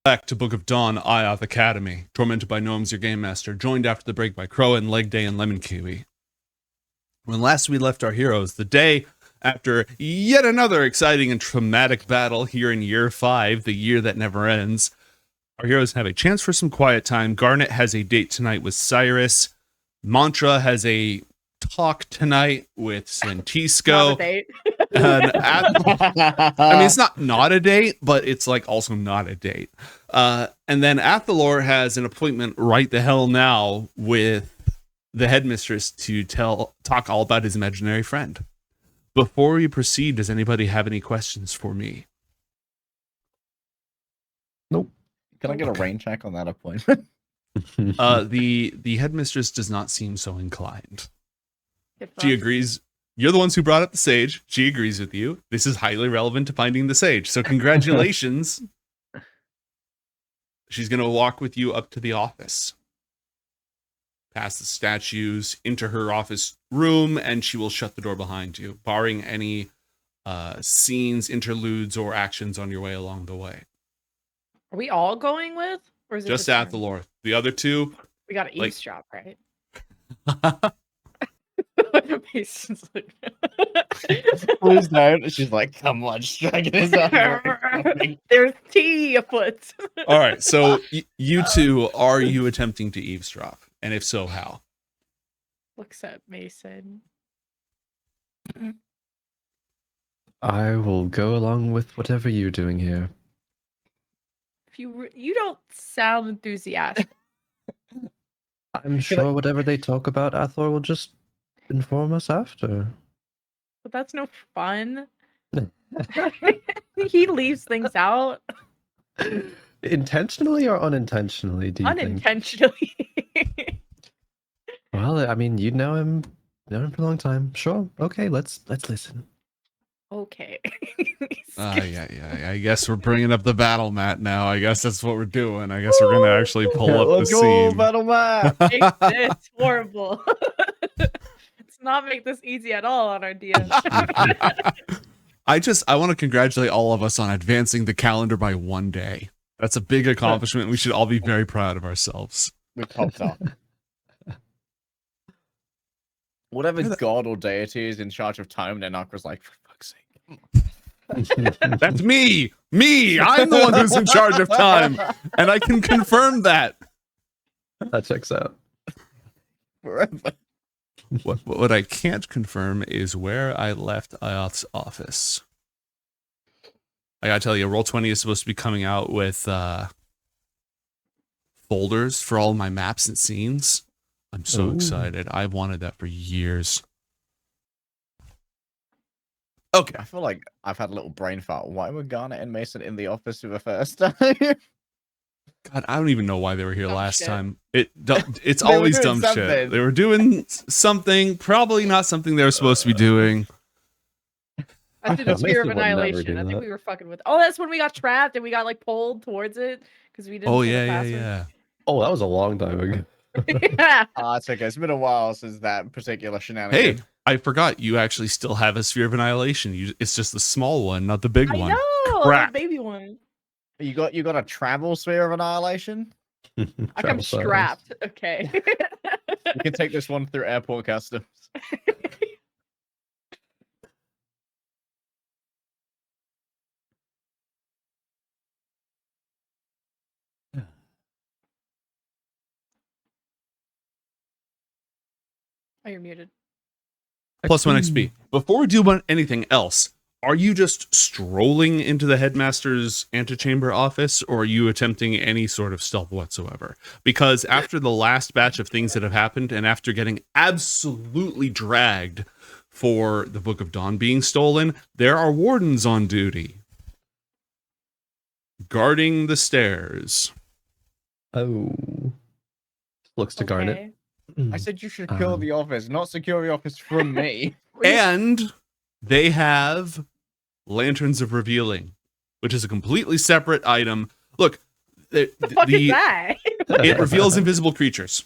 Back to Book of Dawn, IOTH Academy. Tormented by Gnomes, your game master. Joined after the break by Crow and Leg Day and Lemon Kiwi. When last we left our heroes, the day after yet another exciting and traumatic battle here in Year 5, the year that never ends, our heroes have a chance for some quiet time. Garnet has a date tonight with Cyrus. Mantra has a talk tonight with Sventisko. Not a date. I mean, it's not a date, but it's like also not a date. And then Athalor has an appointment right the hell now with the headmistress to talk all about his imaginary friend. Before we proceed, does anybody have any questions for me? Nope. Can I get a rain check on that appointment? The headmistress does not seem so inclined. Good She fuck. agrees. You're the ones who brought up the sage. She agrees with you. This is highly relevant to finding the sage. So congratulations. She's going to walk with you up to the office. Past the statues, into her office room, and she will shut the door behind you, barring any scenes, interludes, or actions on your way along the way. Are we all going with? Or is it Just her? Athalor. The other two, We got to like- eavesdrop, right? Mason's like... Please don't. She's like, come on, striking his arm. There's tea afoot. all right, so you two, are you attempting to eavesdrop? And if so, how? Looks at Mason. I will go along with whatever you're doing here. If you don't sound enthusiastic. I'm sure whatever they talk about, Athalor will just inform us after. But that's no fun. He leaves things out Intentionally or unintentionally, do you think? unintentionally. Well, I mean, you know him for a long time. Sure. Okay, let's listen. Okay. Yeah. I guess we're bringing up the battle mat now. I guess that's what we're doing. I guess we're going to actually pull up the Let's go, scene. battle map. Make this horrible. Let's not make this easy at all on our DM. I want to congratulate all of us on advancing the calendar by 1 day. That's a big accomplishment. We should all be very proud of ourselves. We popped up. Whatever god or deity is in charge of time, then Anacra's like, for fuck's sake. That's me. I'm the one who's in charge of time, and I can confirm that. That checks out. Forever. What I can't confirm is where I left IOTH's office. I gotta tell you, Roll20 is supposed to be coming out with folders for all my maps and scenes. I'm so Ooh. excited. I've wanted that for years. Okay. I feel like I've had a little brain fart. Why were Garnet and Mason in the office for the first time? God, I don't even know why they were here Dumb last shit. time. It's They were always doing dumb shit. something. They were doing something, probably not something they were supposed to be doing. I did a Mason spear of would never annihilation. do I think that. we were fucking with. Oh, that's when we got trapped and we got like pulled towards it because we didn't. Oh say the yeah. password. Oh, that was a long time ago. Yeah. It's okay. It's been a while since that particular shenanigan. Hey, I forgot you actually still have a sphere of annihilation. It's just the small one, not the big I one. know. Crap. The baby one. You got a travel sphere of annihilation? Like I'm Travel size. strapped. Okay. You can take this one through airport customs. Oh, you're muted. Plus 1 XP. Before we do anything else, are you just strolling into the headmaster's antechamber office, or are you attempting any sort of stealth whatsoever? Because after the last batch of things that have happened, and after getting absolutely dragged for the Book of Dawn being stolen, there are wardens on duty. Guarding the stairs. Oh. Looks to Garnet. Okay. I said you should kill the office, not secure the office from me. And they have Lanterns of Revealing, which is a completely separate item. Look, The fuck is that? it reveals invisible creatures.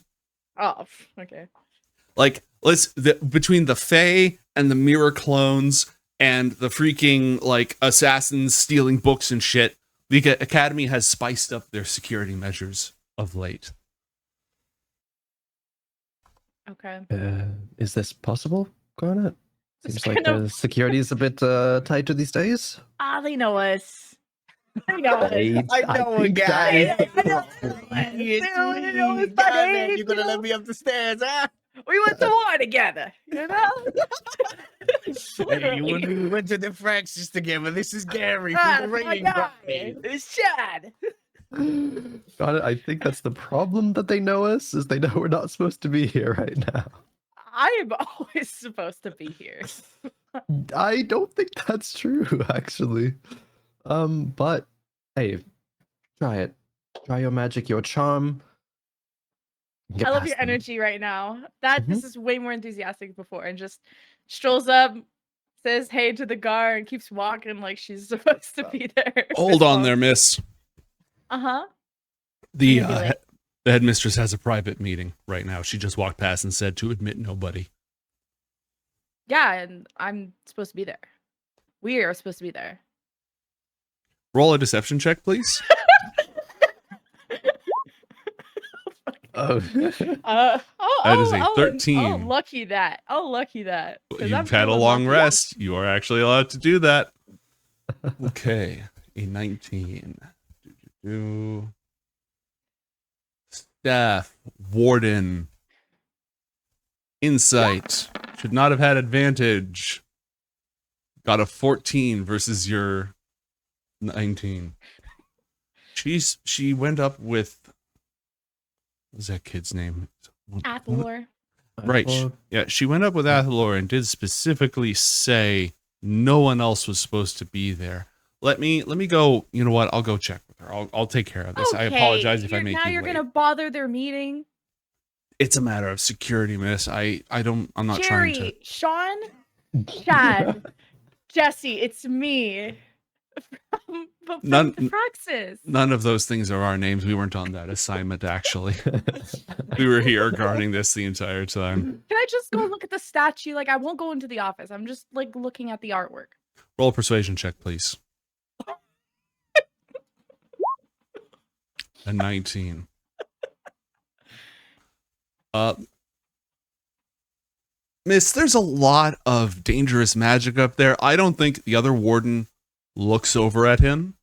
Oh, okay. Like, between the Fae and the mirror clones and the freaking like assassins stealing books and shit, The Academy has spiced up their security measures of late. Okay. Is this possible, Garnet? It's Seems like kind of- the security is a bit tighter these days. they know us. They know us. I know a think guy. that is I know. the problem. They know us by Garnet, name, you're gonna you know? let me up the stairs, huh? We went to war together, you know? Hey, we went to the Francis together. This is Gary from Ah, the my Ringing guy. Company. It's Chad. Garnet, I think that's the problem that they know us, is they know we're not supposed to be here right now. I am always supposed to be here. I don't think that's true, actually. But hey, try it. Try your magic, your charm. Get I love past your them. energy right now. This Mhm. is way more enthusiastic before, and just strolls up, says hey to the guard, and keeps walking like she's supposed to be there. Hold on there, miss. Uh-huh. The I'm gonna be late. the headmistress has a private meeting right now. She just walked past and said to admit nobody. Yeah, and I'm supposed to be there. We are supposed to be there. Roll a deception check, please. Oh. That is a 13. Oh, lucky that. Oh, lucky that. 'Cause I'm You've had a feeling long lucky. rest. You are actually allowed to do that. Okay, a 19. Staff, warden, insight. Should not have had advantage. Got a 14 versus your 19. She went up with, what was that kid's name? Athalor. Right. Yeah, she went up with Athalor and did specifically say no one else was supposed to be there. Let me go. You know what? I'll go check with her. I'll take care of this. I apologize if I make now you you're late. gonna bother their meeting. It's a matter of security, miss. I'm not Jerry, trying to. Sean, Chad, Jesse, it's me. From Praxis. None of those things are our names. We weren't on that assignment, actually. We were here guarding this the entire time. Can I just go look at the statue? Like, I won't go into the office. I'm just like looking at the artwork. Roll a persuasion check, please. A 19. Miss, there's a lot of dangerous magic up there. I don't think the other warden looks over at him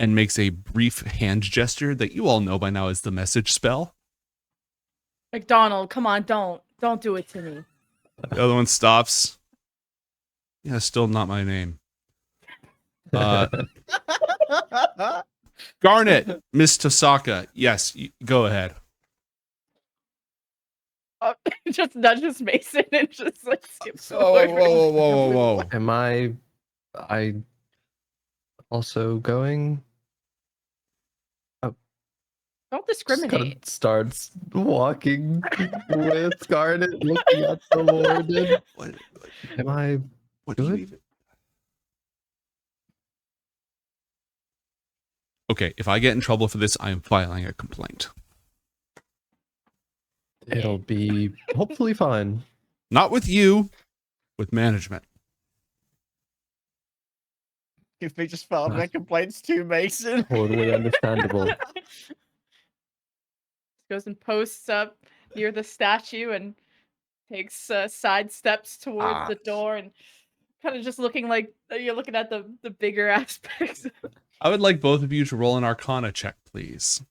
and makes a brief hand gesture that you all know by now is the message spell. McDonald, come on, don't do it to me. The other one stops. Yeah, still not my name. Garnet, Miss Tosaka. Yes, go ahead. Just nudges Mason and just like skips Whoa, over. whoa. Am I also going? Don't Just kind discriminate. of starts walking with Garnet, looking at the warden. Am I What do you good? even? Okay, if I get in trouble for this, I am filing a complaint. It'll be hopefully fine. Not with you, with management. If they just filed their complaints to Mason. Totally understandable. Goes and posts up near the statue and takes side steps towards the door and kind of just looking like you're looking at the bigger aspects. I would like both of you to roll an Arcana check, please.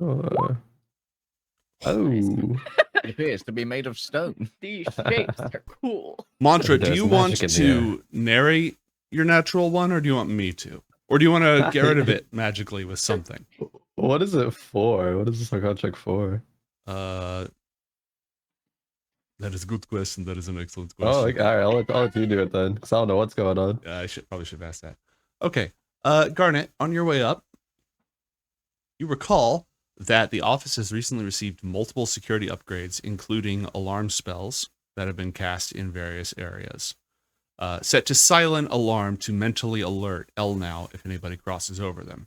Oh. It appears to be made of stone. These shapes are cool. Mantra, do There's you want magic in to narrate your natural one, or do you want me to? Or do you want to get rid of it magically with something? What is it for? What is this Arcana check for? That is a good question. That is an excellent question. Oh, okay. All right. I'll let you do it then, because I don't know what's going on. I probably should have asked that. Okay. Garnet, on your way up, you recall that the office has recently received multiple security upgrades, including alarm spells that have been cast in various areas. Set to silent alarm to mentally alert L now if anybody crosses over them.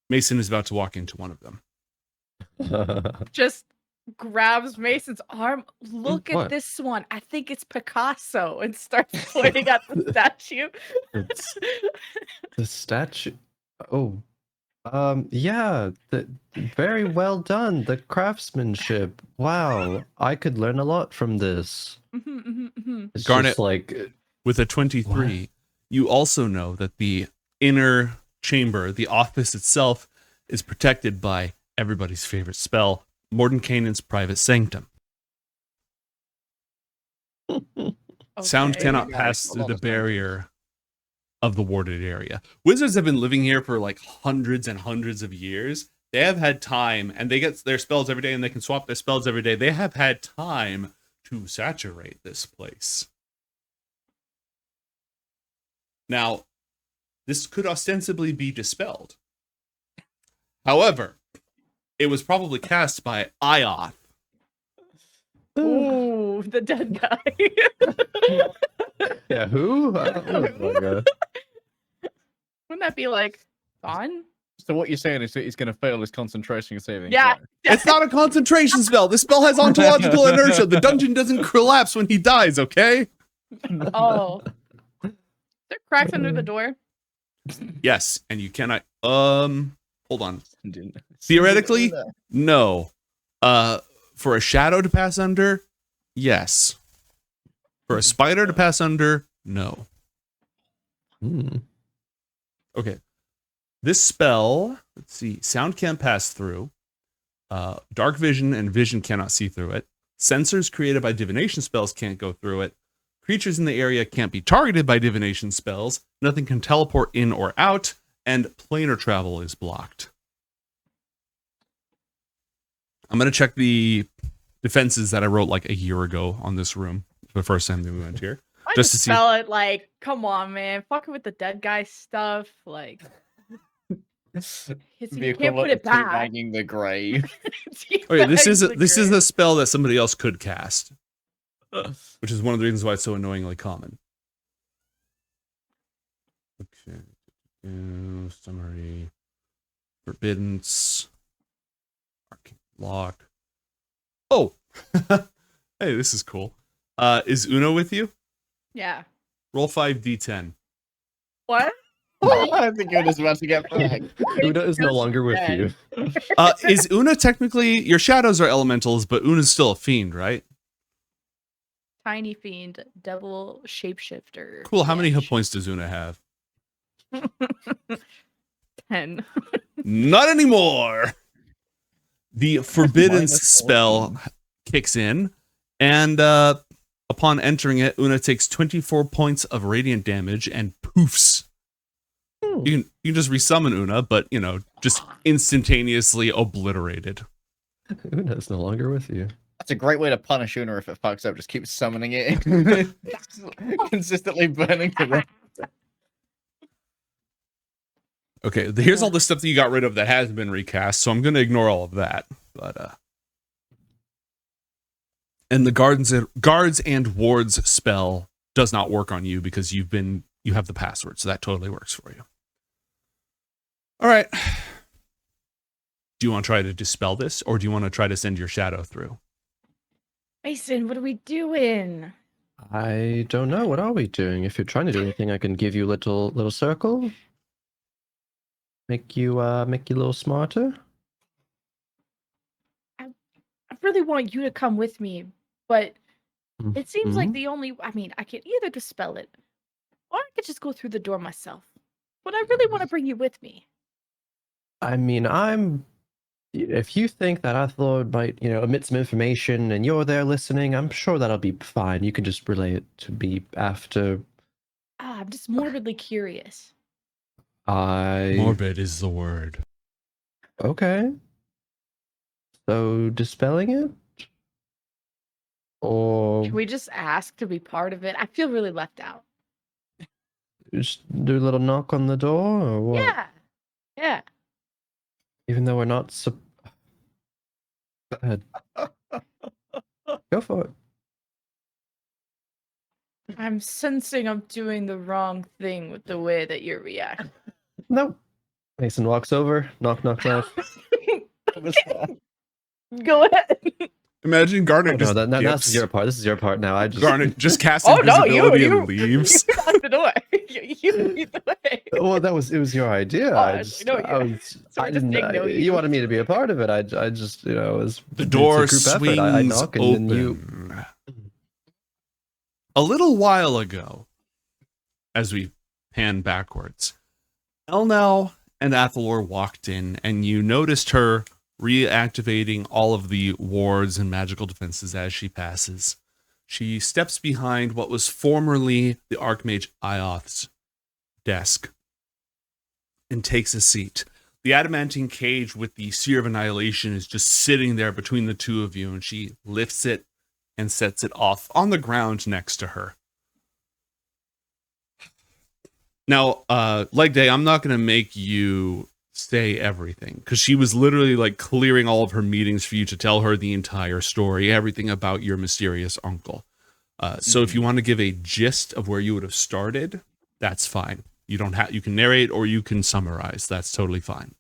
Mason is about to walk into one of them. Just grabs Mason's arm. Look at What? this one. I think it's Picasso, and starts pointing at the statue. It's the statue. Oh, yeah. Very well done. The craftsmanship. Wow, I could learn a lot from this. It's Garnet- just like With a 23, you also know that the inner chamber, the office itself, is protected by everybody's favorite spell, Mordenkainen's Private Sanctum. Sound Okay. cannot Yeah, pass it's a through lot the of sound. barrier of the warded area. Wizards have been living here for like hundreds and hundreds of years. They have had time, and they get their spells every day, and they can swap their spells every day. They have had time to saturate this place. Now, this could ostensibly be dispelled. However, it was probably cast by IOTH. Ooh, the dead guy. yeah, who? Wouldn't that be like fun? So what you're saying is that he's going to fail his concentration saving. Yeah. throw. It's not a concentration spell. This spell has ontological inertia. The dungeon doesn't collapse when he dies, okay? Oh. Is there cracks under the door? Yes, and you cannot hold on. Didn't- Theoretically, no. For a shadow to pass under, yes. For a spider to pass under, no. Okay. This spell, let's see, sound can't pass through. Dark vision and vision cannot see through it. Sensors created by divination spells can't go through it. Creatures in the area can't be targeted by divination spells. Nothing can teleport in or out. And planar travel is blocked. I'm going to check the defenses that I wrote like a year ago on this room the first time that we went here. I Just just to see- spell it like, come on, man. Fucking with the dead guy stuff. Like, The you can't put equivalent it of back. teabagging the grave. Okay, this is Teabags the this is grave. a spell that somebody else could cast, which is one of the reasons why it's so annoyingly common. Okay, summary, forbiddance, arcane lock. Oh, hey, this is cool. Is Una with you? Yeah. Roll 5d10. What? I think you're just about to get fragged. Una is no longer with you. Is Una technically, your shadows are elementals, but Una's still a fiend, right? Tiny fiend, devil shapeshifter. Cool. How many Yeah, hit points does Una have? 10. Not anymore. The forbiddance Minus spell kicks in, and upon entering it, Una takes 24 points of radiant damage and poofs. You can just resummon Una, but just instantaneously obliterated. Una is no longer with you. That's a great way to punish Una if it fucks up. Just keep summoning it. Consistently burning to death. Okay, here's all the stuff that you got rid of that has been recast, so I'm going to ignore all of that. But and the guards and wards spell does not work on you because you have the password, so that totally works for you. All right. Do you want to try to dispel this, or do you want to try to send your shadow through? Mason, what are we doing? I don't know. What are we doing? If you're trying to do anything, I can give you a little circle. Make you a little smarter. I really want you to come with me, but it seems like Mhm. the only. I mean, I can either dispel it, or I could just go through the door myself. But I really want to bring you with me. I mean, if you think that Athalor might, omit some information and you're there listening, I'm sure that'll be fine. You can just relay it to me after I'm just morbidly curious. Morbid is the word. Okay. So, dispelling it? Or Can we just ask to be part of it? I feel really left out. just do a little knock on the door, or what? Yeah. Yeah. Even though we're not Go ahead. Go for it. I'm sensing I'm doing the wrong thing with the way that you're reacting. No. Mason walks over, knock, knock, knock. Go ahead. Imagine Garnet Oh, just no, that's dips. your part. This is your part now. I just Garnet just casts Oh no, invisibility you and leaves. locked the door. You lead the way. Well, it was your idea. Oh, I actually, just no, I you- was so I we're just didn't saying no, you you. wanted me to be a part of it. I just it was The it's door a group swings effort. I knock and open. then you A little while ago, as we pan backwards, Elnau and Athalor walked in, and you noticed her reactivating all of the wards and magical defenses as she passes. She steps behind what was formerly the Archmage IOTH's desk and takes a seat. The adamantine cage with the Seer of Annihilation is just sitting there between the two of you, and she lifts it and sets it off on the ground next to her. Now, Leg Day, I'm not going to make you say everything, because she was literally like clearing all of her meetings for you to tell her the entire story, everything about your mysterious uncle. So if you want to give a gist of where you would have started, that's fine. You don't have, you can narrate or you can summarize. That's totally fine.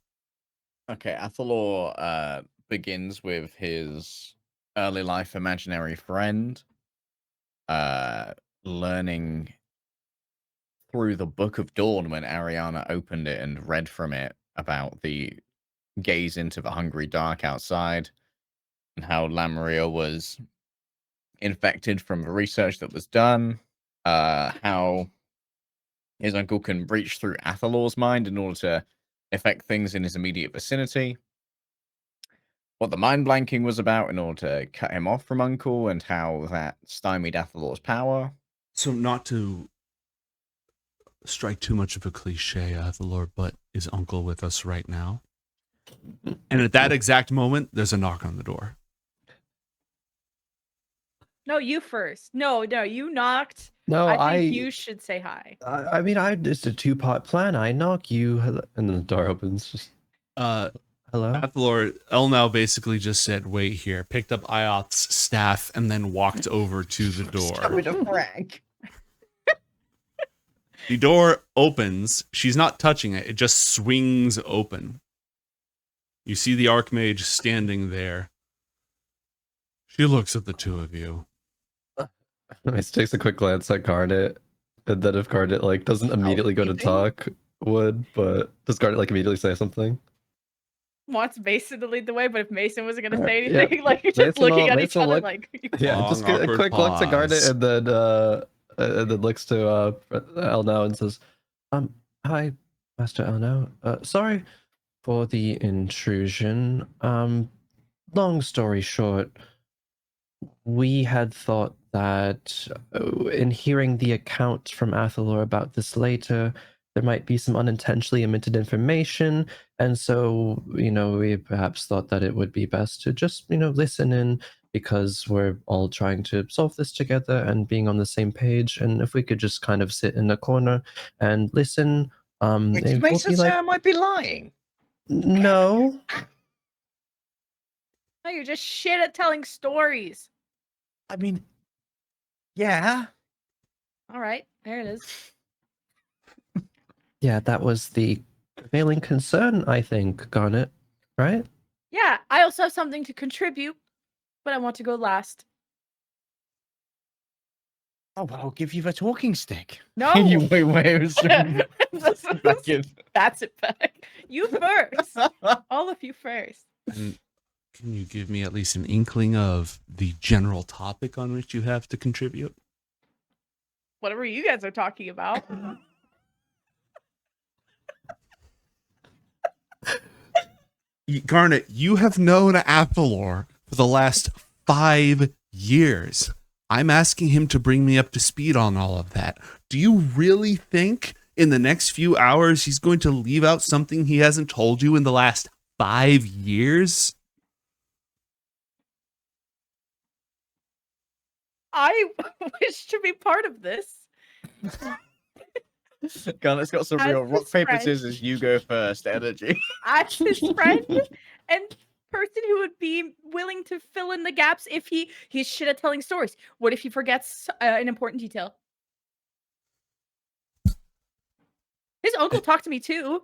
Okay, Athalor begins with his early life imaginary friend, learning through the Book of Dawn when Ariana opened it and read from it about the gaze into the hungry dark outside and how Lamaria was infected from the research that was done, how his uncle can breach through Athalor's mind in order to affect things in his immediate vicinity, what the mind blanking was about in order to cut him off from Uncle, and how that stymied Athalor's power. So not to strike too much of a cliche, Athalor, but is Uncle with us right now? And at that exact moment, there's a knock on the door. No, you first. No, you knocked. No, I think you should say hi. I mean, it's a two-part plan. I knock you, and then the door opens. Just hello. Athalor, Elnau basically just said, "Wait here," picked up IOTH's staff, and then walked over to the door. With a prank. The door opens. She's not touching it. It just swings open. You see the Archmage standing there. She looks at the two of you. He takes a quick glance at Garnet, and then if Garnet like doesn't immediately go to talk, but does Garnet like immediately say something? Wants Mason to lead the way, but if Mason wasn't gonna say Yeah. anything, like you're just Mason looking will- at Mason each other look- like. Yeah, Long, just get a awkward quick look to Garnet, pause. and then looks to Elnau and says, "Hi, Master Elnau. Sorry for the intrusion. Long story short, we had thought that in hearing the account from Athalor about this later, there might be some unintentionally omitted information, and so, we perhaps thought that it would be best to just, listen in, because we're all trying to solve this together and being on the same page, and if we could just kind of sit in a corner and listen, Wait, it did will Mason be say like, I might be lying? no, No, you're just shit at telling stories. I mean, yeah. All right, there it is. yeah, that was the prevailing concern, I think, Garnet, right? Yeah, I also have something to contribute, but I want to go last. Oh, but I'll give you the talking stick. No. You wait. Back in. That's it back. You first. All of you first. And can you give me at least an inkling of the general topic on which you have to contribute? Whatever you guys are talking about. Garnet, you have known Athalor for the last 5 years. I'm asking him to bring me up to speed on all of that. Do you really think in the next few hours he's going to leave out something he hasn't told you in the last 5 years? I wish to be part of this. Garnet's got some As real rock, his paper, friend. scissors, you go first energy. As his friend and person who would be willing to fill in the gaps if he's shit at telling stories. What if he forgets an important detail? His uncle talked to me too.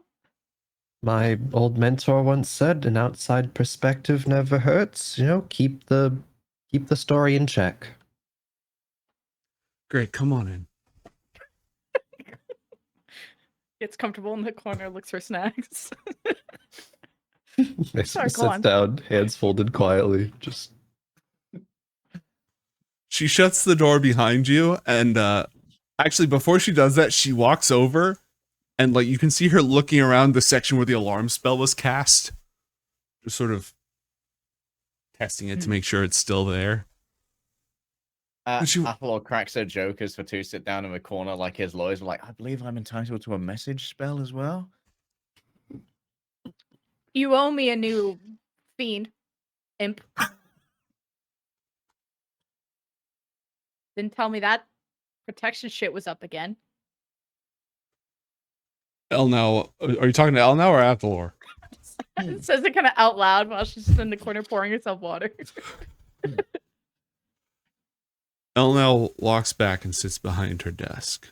My old mentor once said, an outside perspective never hurts. Keep the keep the story in check. Great, come on in. Gets comfortable in the corner, looks for snacks. Basically go on. sits down, hands folded quietly. Just She shuts the door behind you, and actually, before she does that, she walks over, and like you can see her looking around the section where the alarm spell was cast, just sort of testing it to make sure it's still there. Athalor cracks her joke as the two sit down in the corner like his lawyers are like, I believe I'm entitled to a message spell as well. You owe me a new fiend. Imp. Didn't tell me that protection shit was up again. Elnau, are you talking to Elnau or Athalor? Says it kind of out loud while she's in the corner pouring herself water. Elnau walks back and sits behind her desk.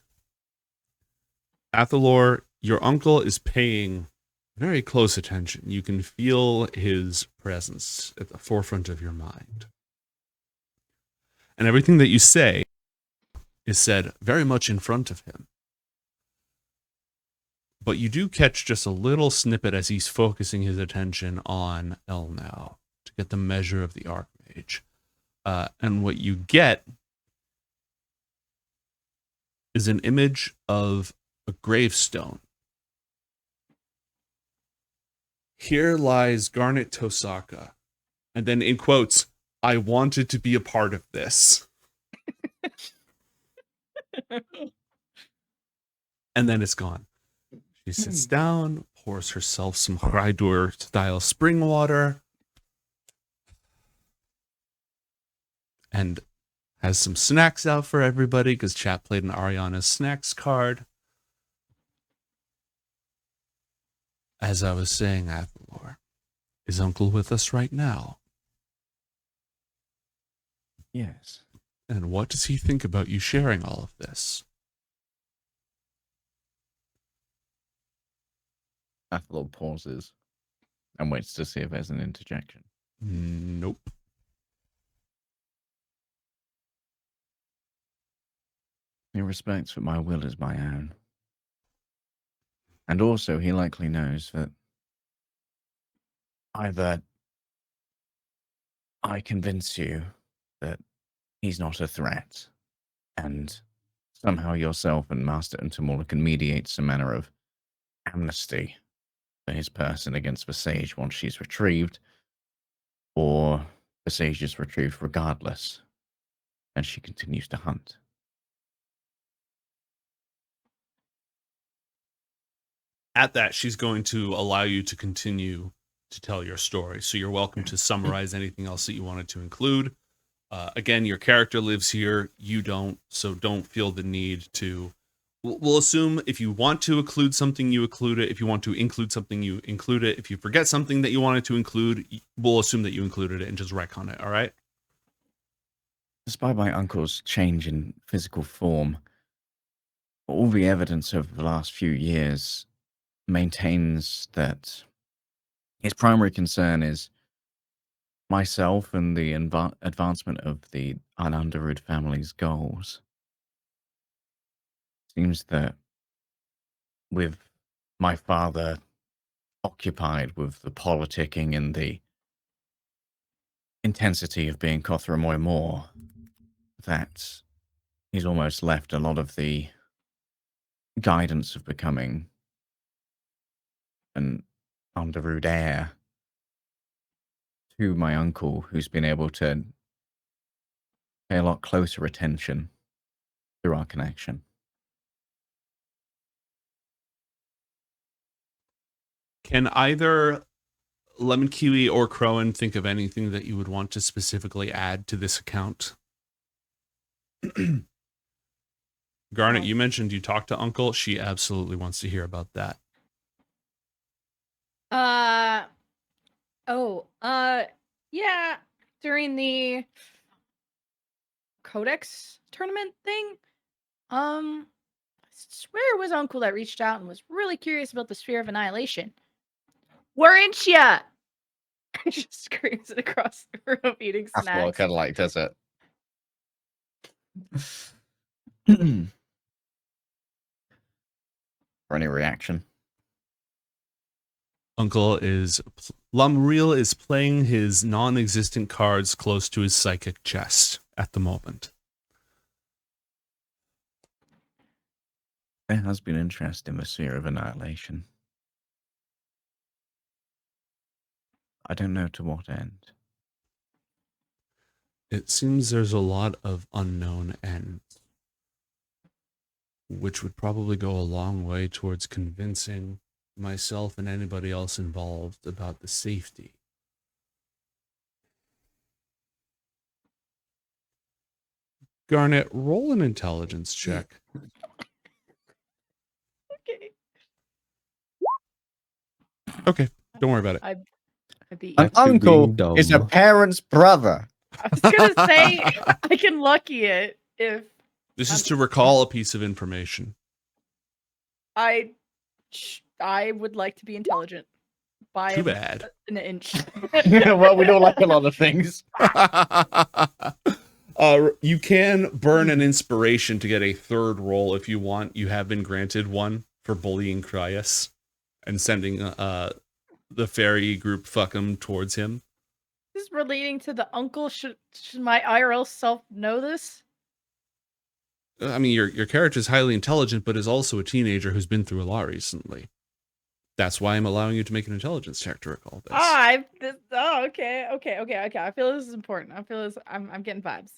Athalor, your uncle is paying very close attention. You can feel his presence at the forefront of your mind. And everything that you say is said very much in front of him. But you do catch just a little snippet as he's focusing his attention on Elnau to get the measure of the Archmage. And what you get is an image of a gravestone. Here lies Garnet Tosaka. And then in quotes, I wanted to be a part of this. And then it's gone. She sits down, pours herself some Hreidur style spring water, and has some snacks out for everybody because chat played an Ariana's snacks card. As I was saying, Athalor, is Uncle with us right now? Yes. And what does he think about you sharing all of this? Athalor pauses and waits to see if there's an interjection. Nope. He respects that my will is my own. And also, he likely knows that either I convince you that he's not a threat, and somehow yourself and Master Untamula can mediate some manner of amnesty for his person against the Sage once she's retrieved, or the Sage is retrieved regardless, and she continues to hunt. At that, she's going to allow you to continue to tell your story. So you're welcome to summarize anything else that you wanted to include. Again, your character lives here. You don't, so don't feel the need to. We'll assume if you want to include something, you include it. If you want to include something, you include it. If you forget something that you wanted to include, we'll assume that you included it and just retcon it. All right? Despite my uncle's change in physical form, all the evidence over the last few years maintains that his primary concern is myself and the advancement of the Anandarud family's goals. Seems that with my father occupied with the politicking and the intensity of being Kothramoy Moor, that he's almost left a lot of the guidance of becoming an Underwood heir to my uncle, who's been able to pay a lot closer attention through our connection. Can either Lemon Kiwi or Crowan think of anything that you would want to specifically add to this account? Garnet, you mentioned you talked to Uncle. She absolutely wants to hear about that. Yeah, during the Codex tournament thing, I swear it was Uncle that reached out and was really curious about the Sphere of Annihilation. Weren't ya? He just screams it across the room, eating That's what snacks. kind of like does it. For any reaction? Lamriel is playing his non-existent cards close to his psychic chest at the moment. There has been interest in the sphere of annihilation. I don't know to what end. It seems there's a lot of unknown ends, which would probably go a long way towards convincing myself and anybody else involved about the safety. Garnet, roll an intelligence check. Okay. Okay, don't worry about it. I beat An you. Back to uncle being is a dumb. parent's brother. I was gonna say I can lucky it if This is to recall a piece of information. I would like to be intelligent by Too bad. an inch. Well, we don't like a lot of things. You can burn an inspiration to get a third roll if you want. You have been granted one for bullying Kraius and sending the fairy group fuck him towards him. This is relating to the uncle. Should my IRL self know this? I mean, your character is highly intelligent, but is also a teenager who's been through a lot recently. That's why I'm allowing you to make an intelligence check to recall this. Okay. I feel this is important. I feel this. I'm getting vibes.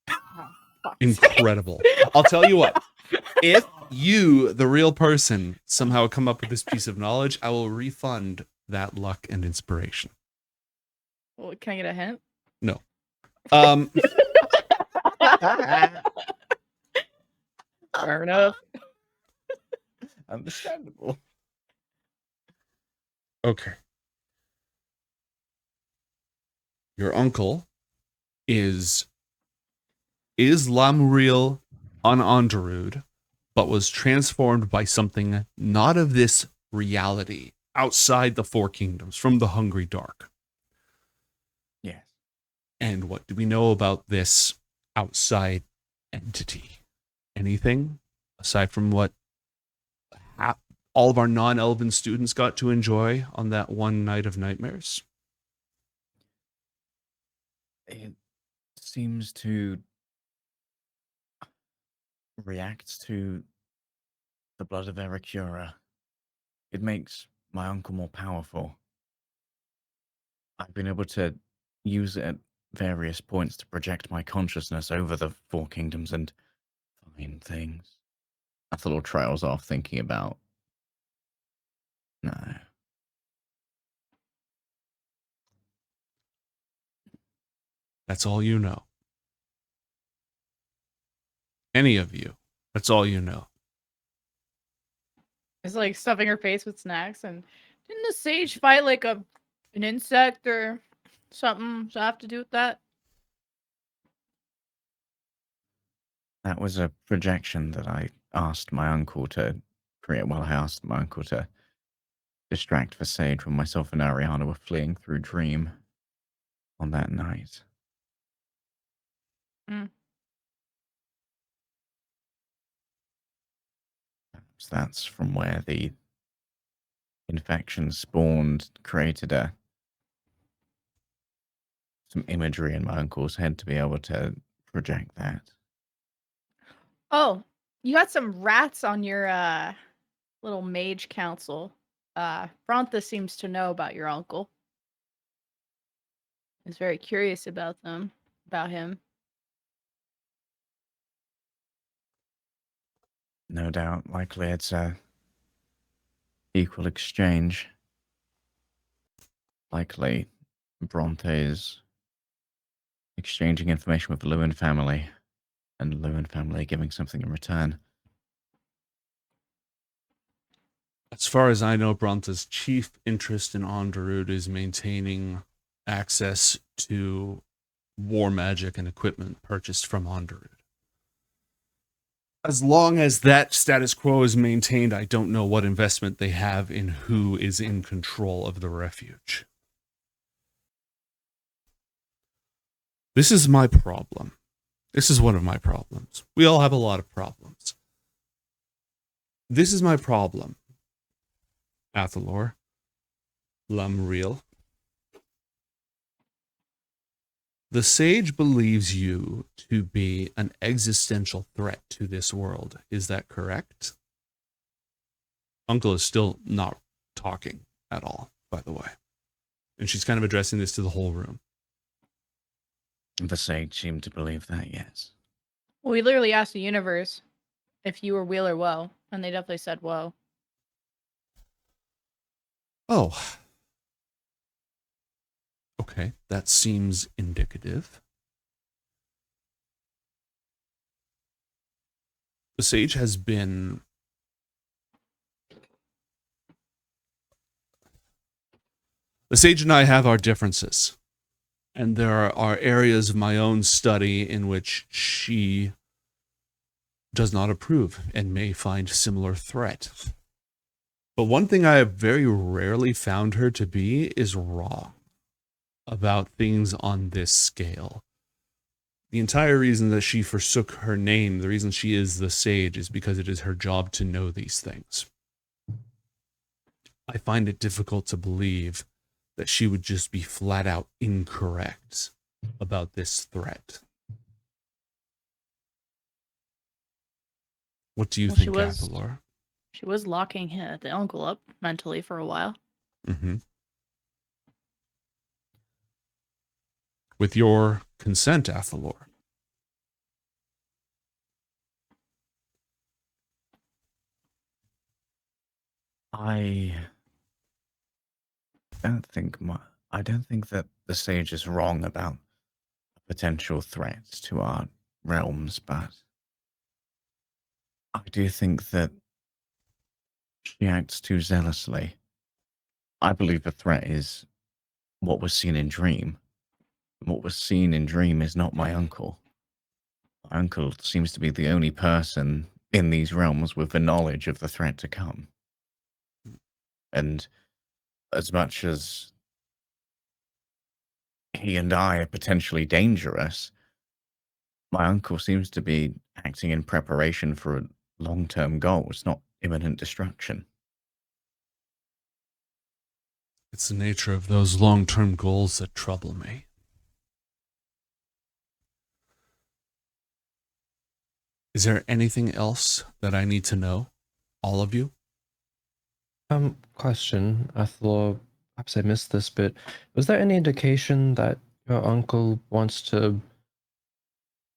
Oh, fuck. Incredible. I'll tell you what. If you, the real person, somehow come up with this piece of knowledge, I will refund that luck and inspiration. Well, can I get a hint? No. Fair enough. Understandable. Okay. Your uncle is Lamriel on Onderud, but was transformed by something not of this reality, outside the Four Kingdoms, from the Hungry Dark. Yes. And what do we know about this outside entity? Anything aside from what all of our non-elven students got to enjoy on that one night of nightmares? It seems to react to the blood of Ericura. It makes my uncle more powerful. I've been able to use it at various points to project my consciousness over the Four Kingdoms and find things. Athalor trails off thinking about... No. That's all you know. Any of you. That's all you know. It's like stuffing her face with snacks. And didn't the sage fight like an insect or something? Does that have to do with that? That was a projection that I asked my uncle to create. Well, I asked my uncle to distract the sage when myself and Ariana were fleeing through Dream on that night. Perhaps that's from where the infection spawned, created some imagery in my uncle's head to be able to project that. Oh, you got some rats on your little mage council. Brontha seems to know about your uncle. He's very curious about him. No doubt, likely it's a equal exchange. Likely, Bronte is exchanging information with the Lewin family, and the Lewin family giving something in return. As far as I know, Bronta's chief interest in Onderud is maintaining access to war magic and equipment purchased from Onderud. As long as that status quo is maintained, I don't know what investment they have in who is in control of the refuge. This is my problem. This is one of my problems. We all have a lot of problems. This is my problem, Athalor, Lamriel. The sage believes you to be an existential threat to this world. Is that correct? Uncle is still not talking at all, by the way. And she's kind of addressing this to the whole room. The sage seemed to believe that, yes. Well, we literally asked the universe if you were Wheel or Woe, and they definitely said Woe. Oh. Okay, that seems indicative. The sage has been... The sage and I have our differences. And there are areas of my own study in which she does not approve and may find similar threat. But one thing I have very rarely found her to be is wrong about things on this scale. The entire reason that she forsook her name, the reason she is the sage, is because it is her job to know these things. I find it difficult to believe that she would just be flat out incorrect about this threat. What do you think, Athalor? She was locking the uncle up mentally for a while. Mm-hmm. With your consent, Athalor. I don't think that the sage is wrong about potential threats to our realms, but I do think that she acts too zealously. I believe the threat is what was seen in Dream. What was seen in Dream is not my uncle. My uncle seems to be the only person in these realms with the knowledge of the threat to come. And as much as he and I are potentially dangerous, my uncle seems to be acting in preparation for a long-term goal. It's not imminent destruction. It's the nature of those long-term goals that trouble me. Is there anything else that I need to know? All of you? Question, Athalor, perhaps I missed this bit. Was there any indication that your uncle wants to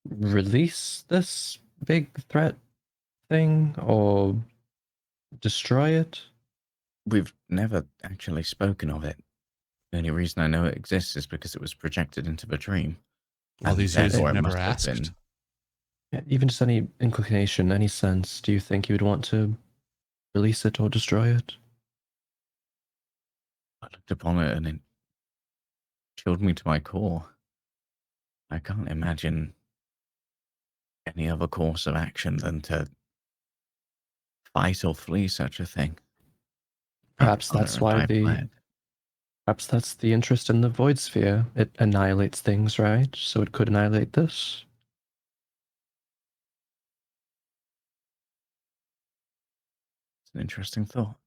release this big threat thing or destroy it? We've never actually spoken of it. The only reason I know it exists is because it was projected into the dream. All And these years therefore you've it never must have asked? been- Yeah, even just any inclination, any sense, do you think you would want to release it or destroy it? I looked upon it and it chilled me to my core. I can't imagine any other course of action than to fight or flee such a thing. Perhaps Father that's and why I fled. perhaps that's the interest in the void sphere. It annihilates things, right? So it could annihilate this. It's an interesting thought.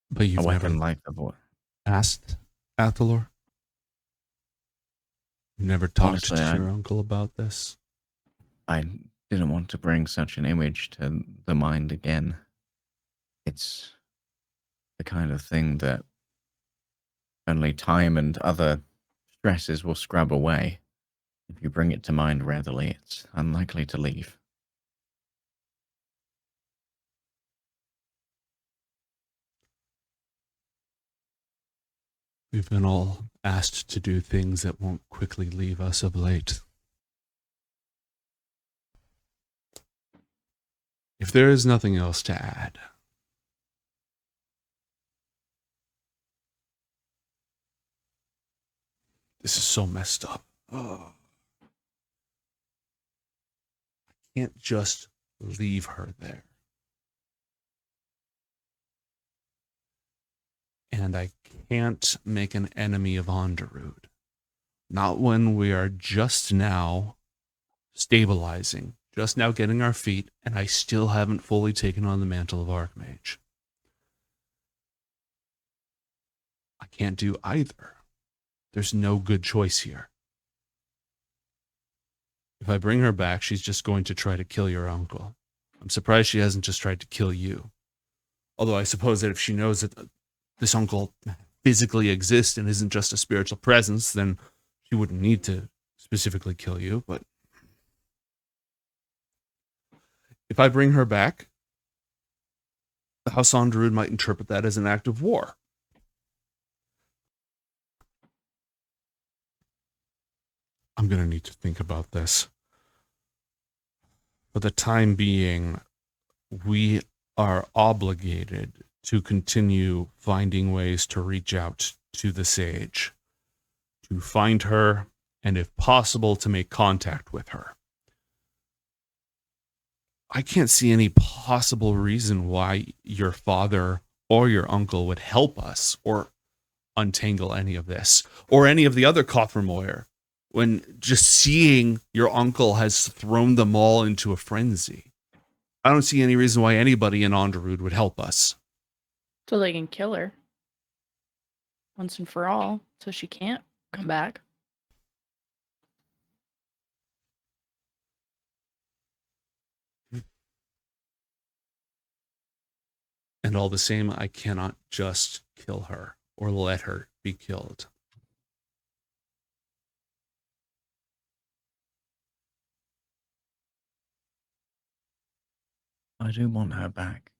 But A you've never weapon like the void. asked, Athalor? You never talked Honestly, to your uncle about this? I didn't want to bring such an image to the mind again. It's the kind of thing that only time and other stresses will scrub away. If you bring it to mind readily, it's unlikely to leave. We've been all asked to do things that won't quickly leave us of late. If there is nothing else to add, this is so messed up. Oh. I can't just leave her there. And I can't make an enemy of Onderud. Not when we are just now stabilizing, just now getting our feet, and I still haven't fully taken on the mantle of Archmage. I can't do either. There's no good choice here. If I bring her back, she's just going to try to kill your uncle. I'm surprised she hasn't just tried to kill you. Although I suppose that if she knows that this uncle physically exists and isn't just a spiritual presence, then she wouldn't need to specifically kill you. But if I bring her back, the House Onderud might interpret that as an act of war. I'm going to need to think about this. For the time being, we are obligated to continue finding ways to reach out to the sage, to find her, and if possible, to make contact with her. I can't see any possible reason why your father or your uncle would help us or untangle any of this, or any of the other Cothramoyer, when just seeing your uncle has thrown them all into a frenzy. I don't see any reason why anybody in Onderud would help us. So they can kill her once and for all, so she can't come back. And all the same, I cannot just kill her or let her be killed. I do want her back.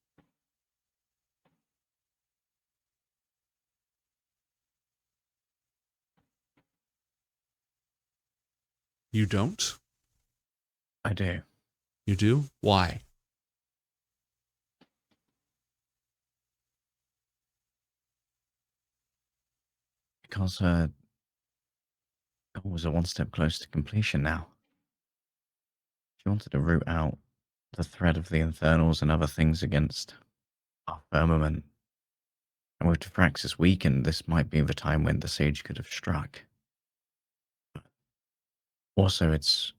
You don't? I do. You do? Why? Because her goal was a one step closer to completion now. She wanted to root out the threat of the Infernals and other things against our firmament. And with Diffraxis weakened, this might be the time when the Sage could have struck. Also, it's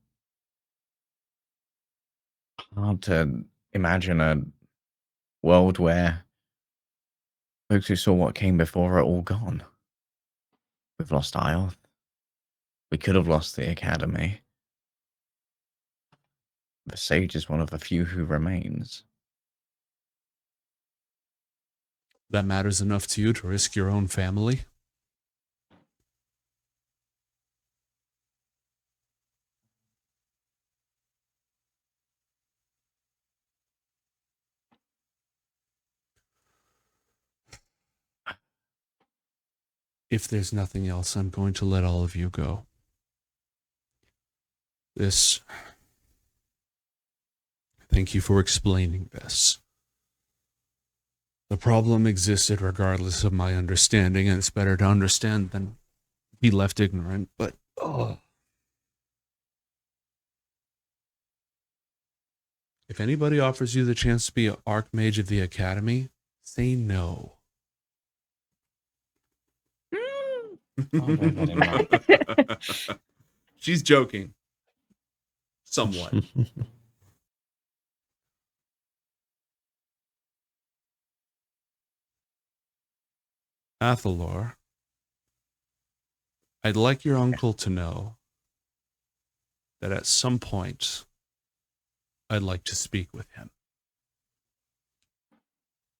hard to imagine a world where folks who saw what came before are all gone. We've lost IOTH. We could have lost the Academy. The Sage is one of the few who remains. That matters enough to you to risk your own family? If there's nothing else, I'm going to let all of you go. Thank you for explaining this. The problem existed regardless of my understanding, and it's better to understand than be left ignorant, but if anybody offers you the chance to be an Archmage of the Academy, say no. She's joking. Somewhat. Athalor, I'd like your uncle to know that at some point I'd like to speak with him.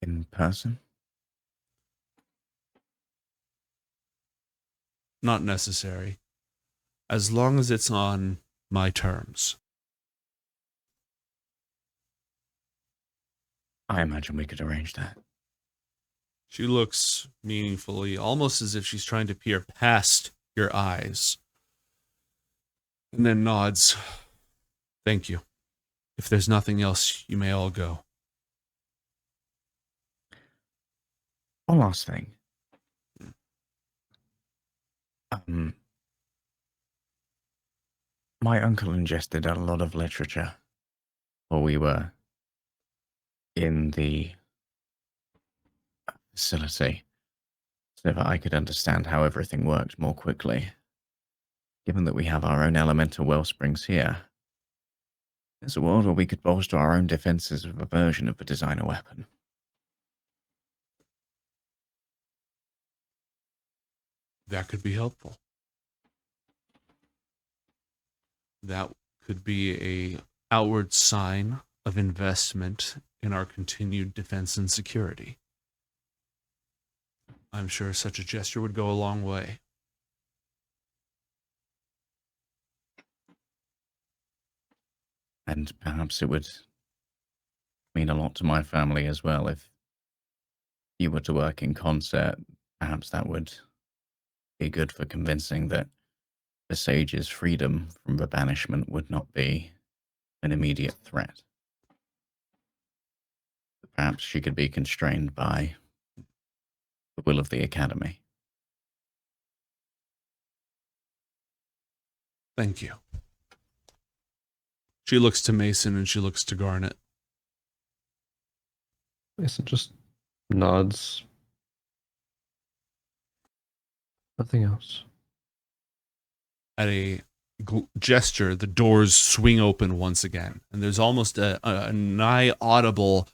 In person? Not necessary. As long as it's on my terms. I imagine we could arrange that. She looks meaningfully, almost as if she's trying to peer past your eyes. And then nods. Thank you. If there's nothing else, you may all go. One last thing. My uncle ingested a lot of literature while we were in the facility. so that I could understand how everything worked more quickly. Given that we have our own elemental wellsprings here, there's a world where we could bolster our own defenses with a version of the designer weapon. That could be helpful. That could be a outward sign of investment in our continued defense and security. I'm sure such a gesture would go a long way. And perhaps it would mean a lot to my family as well if you were to work in concert. Perhaps that would be good for convincing that the sage's freedom from the banishment would not be an immediate threat. Perhaps she could be constrained by the will of the Academy. Thank you. She looks to Mason and she looks to Garnet. Mason just nods. Nothing else. At a gesture, the doors swing open once again, and there's almost a nigh audible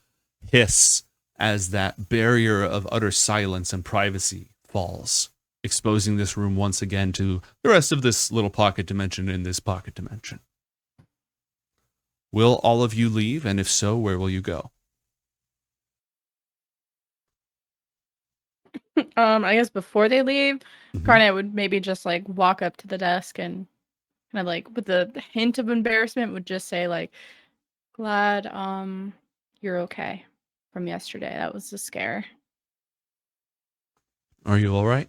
hiss as that barrier of utter silence and privacy falls, exposing this room once again to the rest of this little pocket dimension in this pocket dimension. Will all of you leave, and if so, where will you go? I guess before they leave, Mhm. Garnet would maybe just like walk up to the desk and kind of like with a hint of embarrassment would just say like, glad you're okay from yesterday. That was a scare. Are you all right?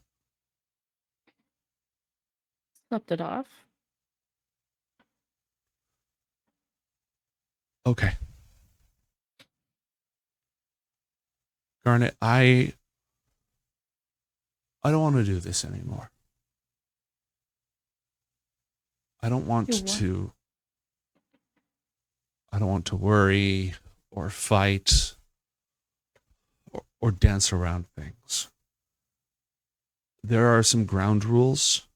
Slept it off. Okay. Garnet, I don't want to do this anymore. I don't want Do what? to worry or fight or dance around things. There are some ground rules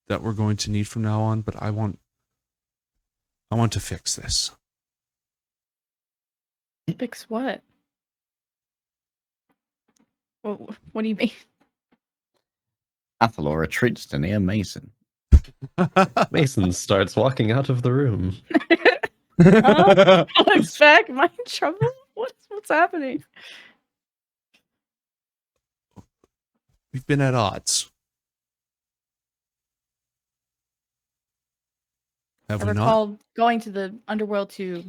that we're going to need from now on, but I want to fix this. Fix what? What do you mean? Athalor retreats to near Mason. Mason starts walking out of the room. Alex back? Am I in trouble? What's happening? We've been at odds. Have I we not? recall going to the underworld to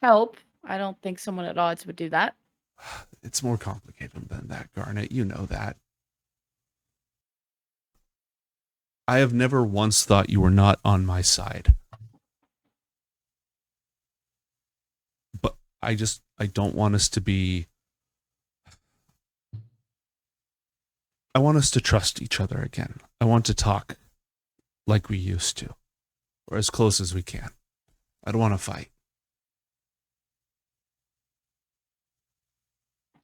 help. I don't think someone at odds would do that. It's more complicated than that, Garnet. You know that. I have never once thought you were not on my side. But I don't want us to be... I want us to trust each other again. I want to talk like we used to, or as close as we can. I don't want to fight.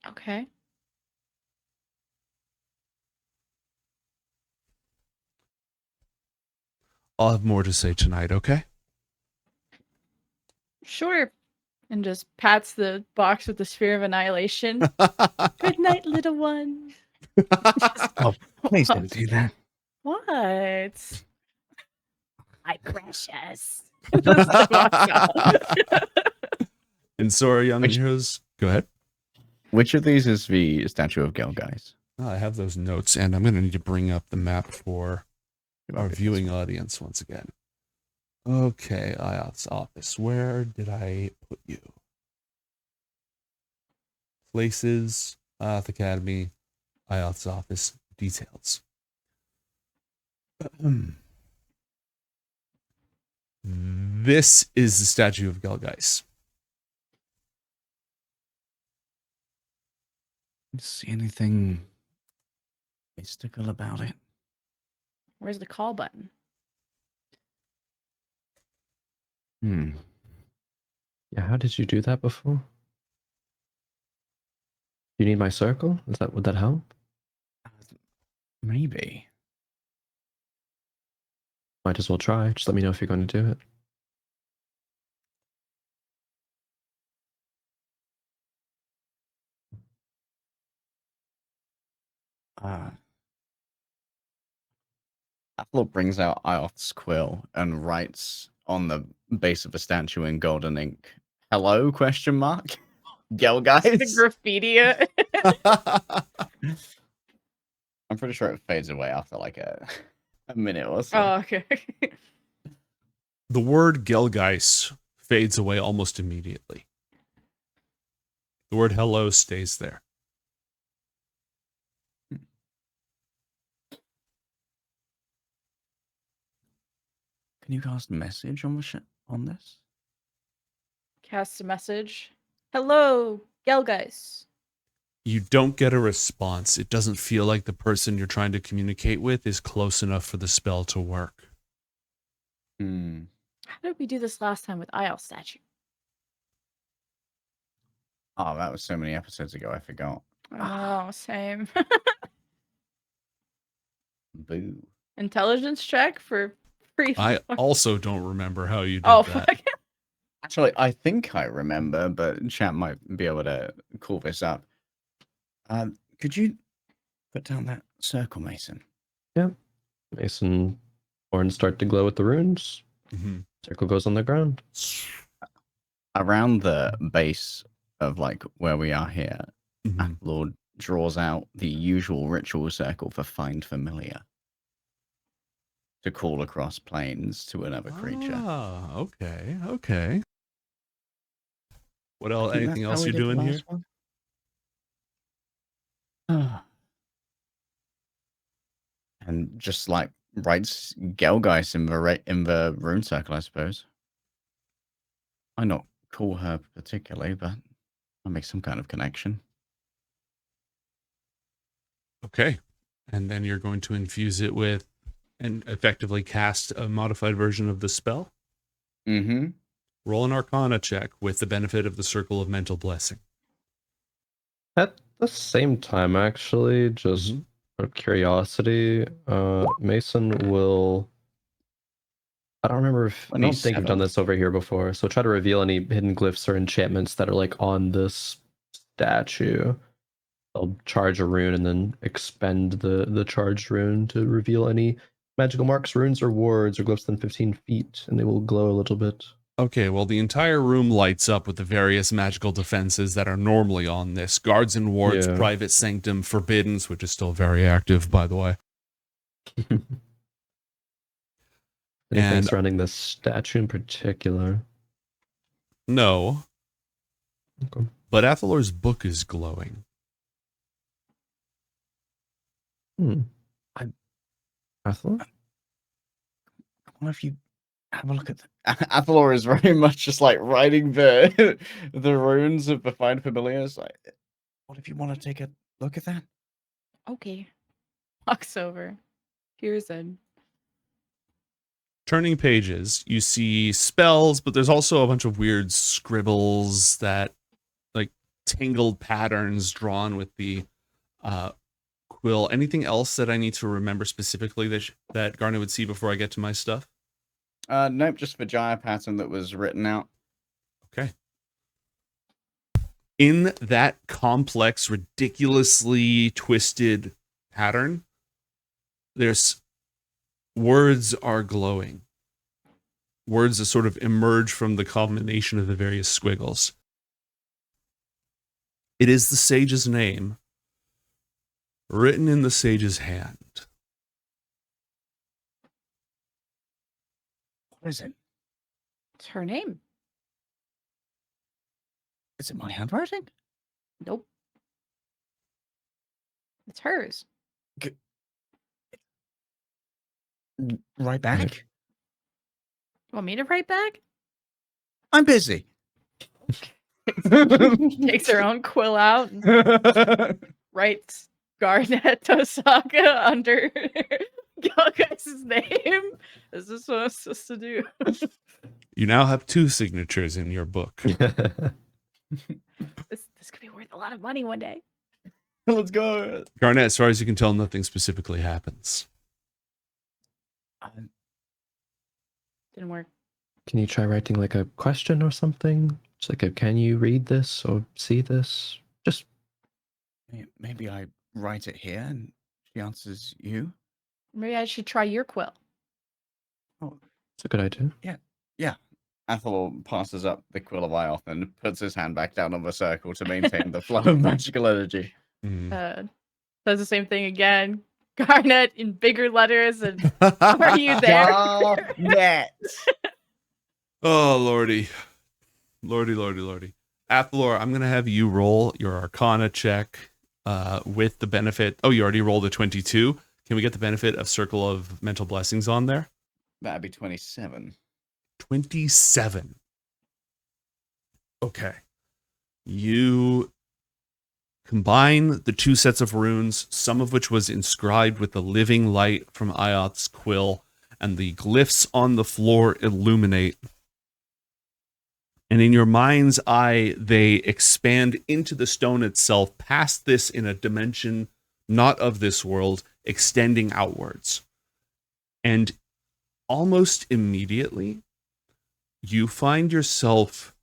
Okay. I'll have more to say tonight, okay? Sure. And just pats the box with the sphere of annihilation. Good night, little one. Oh, please don't do that. What? My precious. Just walks out. And so are young Which- heroes. Go ahead. Which of these is the statue of Gelgeist? Oh, I have those notes, and I'm going to need to bring up the map for our viewing audience once again. Okay, IOTH's office. Where did I put you? Places, IOTH Academy, IOTH's office, details. This is the statue of Gelgeist. See anything mystical about it? Where's the call button? Yeah, how did you do that before? You need my circle? Would that help? Maybe. Might as well try. Just let me know if you're going to do it. Athalor brings out IOTH's quill and writes on the base of the statue in golden ink, "Hello?" question mark. Go The guys. graffiti. I'm pretty sure it fades away after like a minute or so. Oh, okay. The word Gelgeist fades away almost immediately. The word hello stays there. Can you cast a message on on this? Cast a message. Hello, Gelgeist. You don't get a response. It doesn't feel like the person you're trying to communicate with is close enough for the spell to work. How did we do this last time with IOTH statue? Oh, that was so many episodes ago, I forgot. Oh, same. Boo. Intelligence check for free. I also don't remember how you did Oh, that. fuck. Actually, I think I remember, but chat might be able to call this up. Could you put down that circle, Mason? Mason horns start to glow with the runes. Mm-hmm. Circle goes on the ground. Around the base of like where we are here, Mhm. Athalor draws out the usual ritual circle for Find Familiar to call across planes to another creature. Ah, okay, okay. What else? I think Anything that's else how we you're did the doing here? last one. And just like writes Gelgeist in the rune circle, I suppose. I not call her particularly, but I make some kind of connection. Okay. And then you're going to infuse it with and effectively cast a modified version of the spell. Mm-hmm. Roll an Arcana check with the benefit of the Circle of Mental Blessing. At the same time, actually, just Mhm. out of curiosity, Mason will. I don't remember if I don't think we've done 27. this over here before. So try to reveal any hidden glyphs or enchantments that are like on this statue. I'll charge a rune and then expend the charged rune to reveal any magical marks, runes, or wards or glyphs within 15 feet, and they will glow a little bit. Okay, well, the entire room lights up with the various magical defenses that are normally on this. Guards and wards, Yeah. private sanctum, forbiddens, which is still very active, by the way. Anything And- surrounding this statue in particular? No, Okay. but Athalor's book is glowing. Athalor? What if you have a look at Athalor is very much just like writing the the runes of the Find Familiars. Like, what if you want to take a look at that? Okay. Walks over. Peers in. Turning pages, you see spells, but there's also a bunch of weird scribbles that, like, tangled patterns drawn with the quill. Anything else that I need to remember specifically that Garnet would see before I get to my stuff? Nope, just the Jaya pattern that was written out. Okay. In that complex, ridiculously twisted pattern, there's words are glowing. Words that sort of emerge from the combination of the various squiggles. It is the sage's name, written in the sage's hand. What is it? It's her name. Is it my handwriting? Nope. It's hers. Right back? Want me to write back? I'm busy. Takes her own quill out and writes Garnet Tosaka under Gelgeist's name. Is this what I'm supposed to do? You now have 2 signatures in your book. This could be worth a lot of money one day. Let's go. Garnet, as far as you can tell, nothing specifically happens. Didn't work. Can you try writing like a question or something? It's like a, can you read this or see this? Just Maybe I write it here and she answers you. Maybe I should try your quill. Oh, it's a good idea. yeah. Athalor passes up the quill of IOTH and puts his hand back down on the circle to maintain the flow of magical energy. Does the same thing again. Garnet in bigger letters. And are you there? Garnet. Oh, lordy. Lordy. Athalor, I'm going to have you roll your Arcana check with the benefit. Oh, you already rolled a 22. Can we get the benefit of Circle of Mental Blessings on there? That'd be 27. 27. Okay. You combine the two sets of runes, some of which was inscribed with the living light from IOTH's quill, and the glyphs on the floor illuminate. And in your mind's eye, they expand into the stone itself, past this in a dimension not of this world, extending outwards. And almost immediately, you find yourself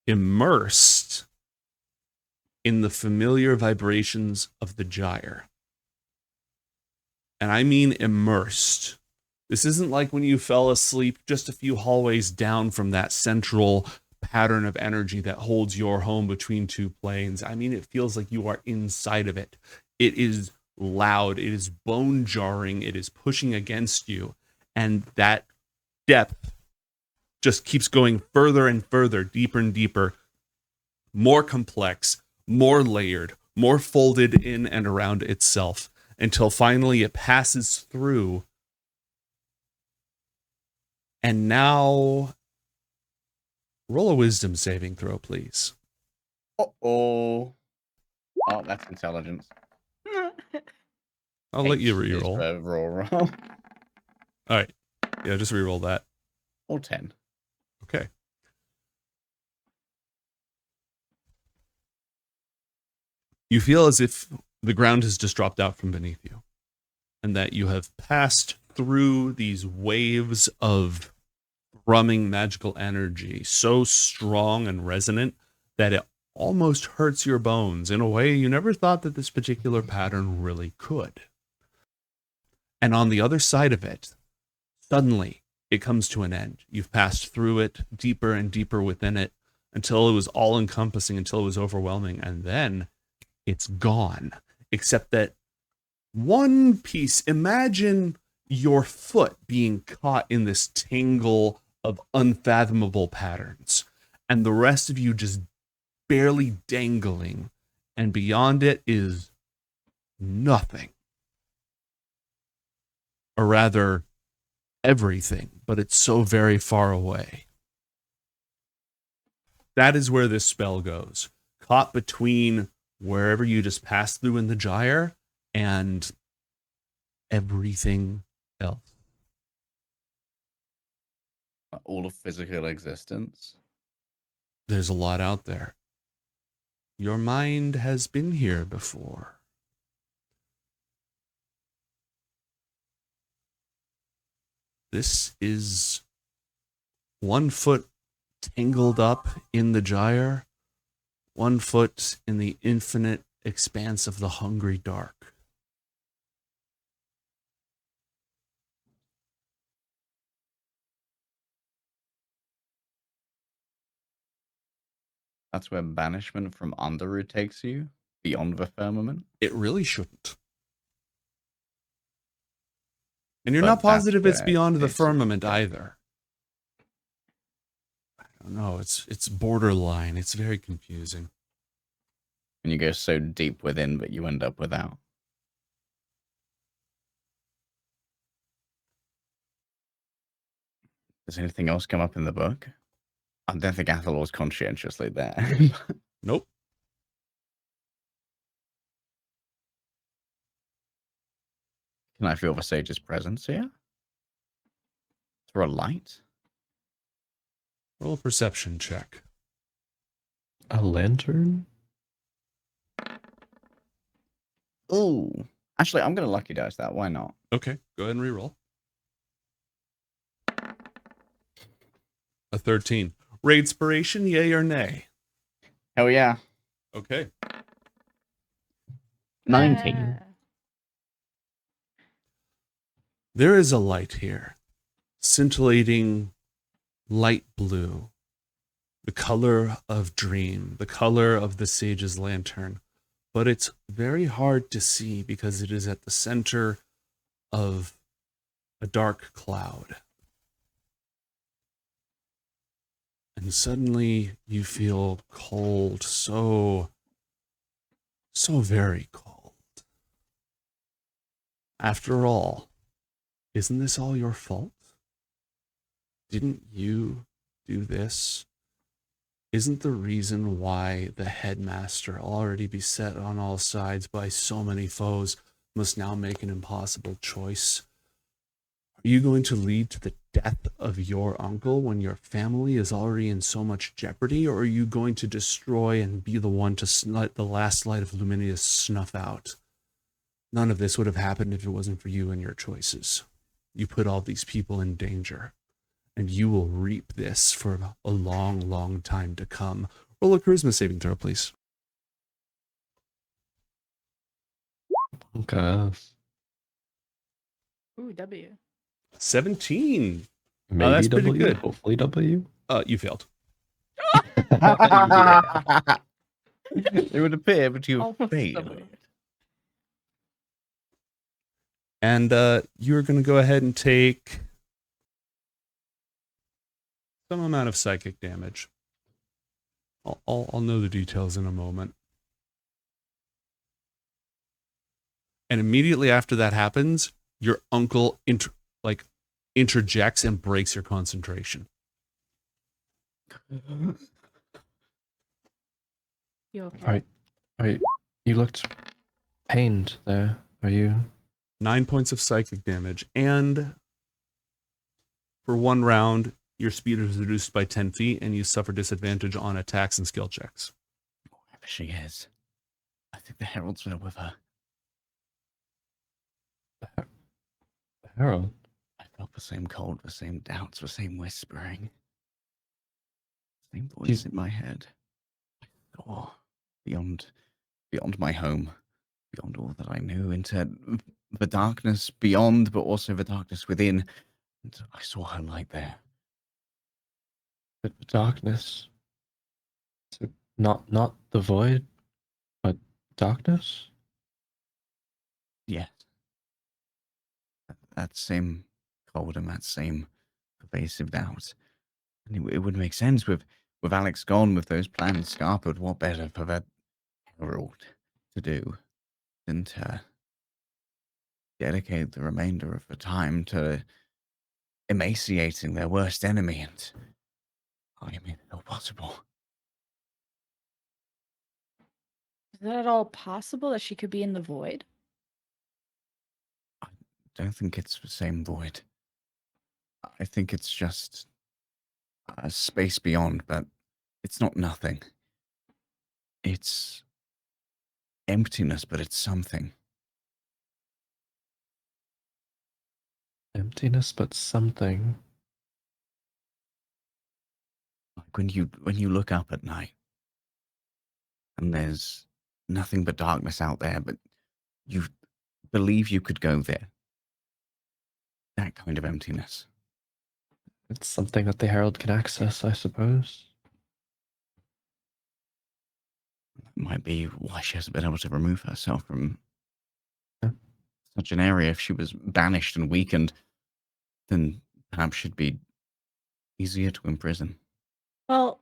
immersed in the familiar vibrations of the gyre. And I mean immersed. This isn't like when you fell asleep just a few hallways down from that central pattern of energy that holds your home between two planes. I mean, it feels like you are inside of it. It is loud. It is bone jarring. It is pushing against you. And that depth just keeps going further and further, deeper and deeper, more complex, more layered, more folded in and around itself, until finally it passes through. And now, roll a wisdom saving throw, please. Oh, that's intelligence. I'll let you H is reroll. for roll. All right. Yeah, just reroll that. Or 10. Okay. You feel as if the ground has just dropped out from beneath you, and that you have passed through these waves of thrumming magical energy, so strong and resonant that it almost hurts your bones in a way you never thought that this particular pattern really could. And on the other side of it, suddenly it comes to an end. You've passed through it, deeper and deeper within it, until it was all-encompassing, until it was overwhelming, and then it's gone. Except that one piece, imagine your foot being caught in this tangle of unfathomable patterns, and the rest of you just barely dangling, and beyond it is nothing. Or rather, everything, but it's so very far away. That is where this spell goes. Caught between wherever you just passed through in the gyre and everything else. All of physical existence. There's a lot out there. Your mind has been here before. This is 1 foot tangled up in the gyre, 1 foot in the infinite expanse of the hungry dark. That's where banishment from Underwood takes you, beyond the firmament. It really shouldn't. And you're But not positive that's it's where beyond the it's- firmament either. I don't know, it's borderline. It's very confusing. And you go so deep within, but you end up without. Does anything else come up in the book? I don't think Athalor's conscientiously there. Nope. Can I feel the sage's presence here? Is there a light? Roll a perception check. A lantern? Ooh. Actually, I'm going to lucky dice that. Why not? Okay, go ahead and reroll. A 13. Raidspiration, yay or nay? Hell yeah. Okay. 19. There is a light here, scintillating light blue, the color of dream, the color of the sage's lantern. But it's very hard to see because it is at the center of a dark cloud. And suddenly you feel cold, so very cold. After all, isn't this all your fault? Didn't you do this? Isn't the reason why the headmaster, already beset on all sides by so many foes, must now make an impossible choice? Are you going to lead to the death of your uncle when your family is already in so much jeopardy, or are you going to destroy and be the one to let the last light of Luminius snuff out? None of this would have happened if it wasn't for you and your choices. You put all these people in danger, and you will reap this for a long, long time to come. Roll a charisma saving throw, please. Okay. Ooh, W. 17. Maybe that's pretty W. good. Hopefully W. You failed. It would appear, but you Almost failed. W. And you're going to go ahead and take some amount of psychic damage. I'll know the details in a moment. And immediately after that happens, your uncle interjects and breaks your concentration. You okay? Alright. Alright. You looked pained there. Are you? 9 points of psychic damage, and for 1 round, your speed is reduced by 10 feet, and you suffer disadvantage on attacks and skill checks. Wherever she is. I think the heralds were with her. Harold. I felt the same cold, the same doubts, the same whispering. Same voice in my head. I saw beyond my home, beyond all that I knew, into the darkness beyond, but also the darkness within. And I saw her light there. The darkness. So not the void, but darkness? Yes. That same cold and that same pervasive doubt. And it would make sense with Alex gone, with those plans scarpered. What better for that herald to do than to dedicate the remainder of the time to emaciating their worst enemy? And I made it all possible. Is that at all possible that she could be in the void? I don't think it's the same void. I think it's just a space beyond, but it's not nothing. It's emptiness, but it's something. Emptiness, but something. Like when you look up at night and there's nothing but darkness out there, but you believe you could go there. That kind of emptiness. It's something that the Herald can access, I suppose. That might be why she hasn't been able to remove herself from Yeah. such an area. If she was banished and weakened, then perhaps she'd be easier to imprison. Well,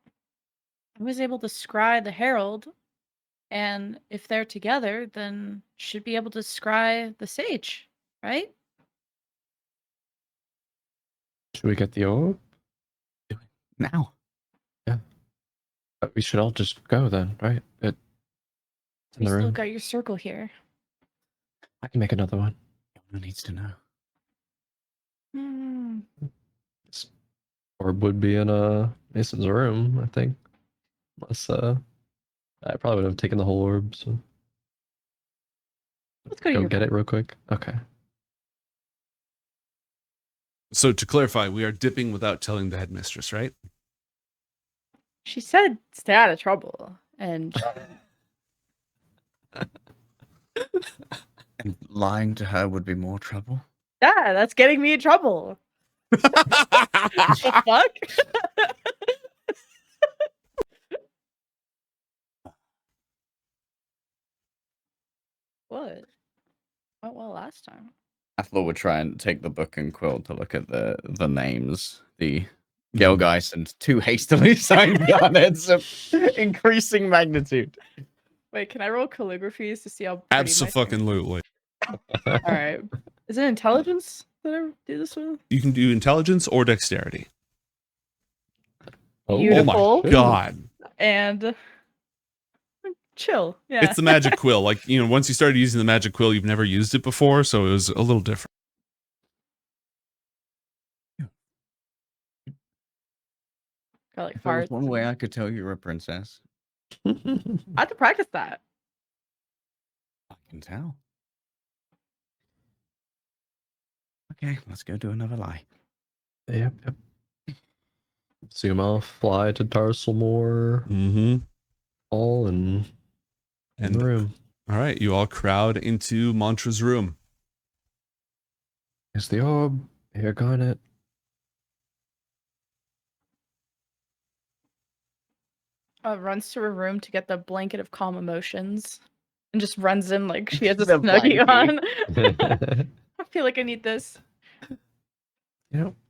I was able to scry the Herald, and if they're together, then should be able to scry the Sage, right? Should we get the orb? Now. We should all just go then, right? It's in You the still room. got your circle here. I can make another one. Who needs to know? Hmm. This orb would be in Mason's room, I think. Unless I probably would have taken the whole orb, so Let's go to Go your get room. it real quick. Okay. So to clarify, we are dipping without telling the headmistress, right? She said stay out of trouble. And And lying to her would be more trouble. yeah, that's getting me in trouble. The fuck? What? Went well last time. Athalor would try and take the book and quill to look at the names. The Gelgeist and 2 hastily signed Garnets of increasing magnitude. Wait, can I roll calligraphies to see how pretty my Absolutely. All right. Is it intelligence that I do this with? You can do intelligence or dexterity. Oh, Beautiful. Oh my god. And chill. Yeah. It's the magic quill. Like, you know, once you started using the magic quill, you've never used it before, so it was a little different. Got like If there was farts. one way I could tell you're a princess, I have to practice that. I can tell. Okay, let's go do another lie. Yep. Zoom off, fly to Tarselmore, Mm-hmm. all in the room. All right, you all crowd into Mantra's room. Here's the orb. Here, Garnet. Runs to her room to get the blanket of calm emotions and just runs in like she has a The snuggie blankie. on. I feel like I need this.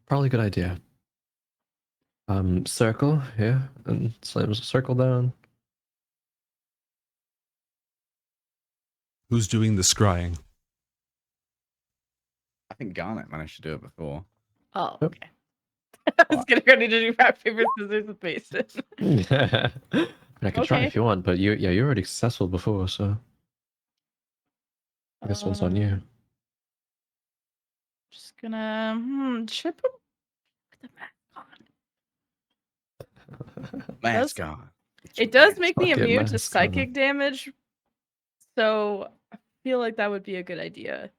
Probably a good idea. Circle, yeah, and slams a circle down. Who's doing the scrying? I think Garnet managed to do it before. Oh, Yep. okay. I was getting ready to do rock, paper, scissors with Mason. I can try Okay. if you want, but you're already successful before, so this one's on you. Just gonna should I put the mask on? Mask on. It does make me Fucking immune to mask on. psychic damage, so I feel like that would be a good idea.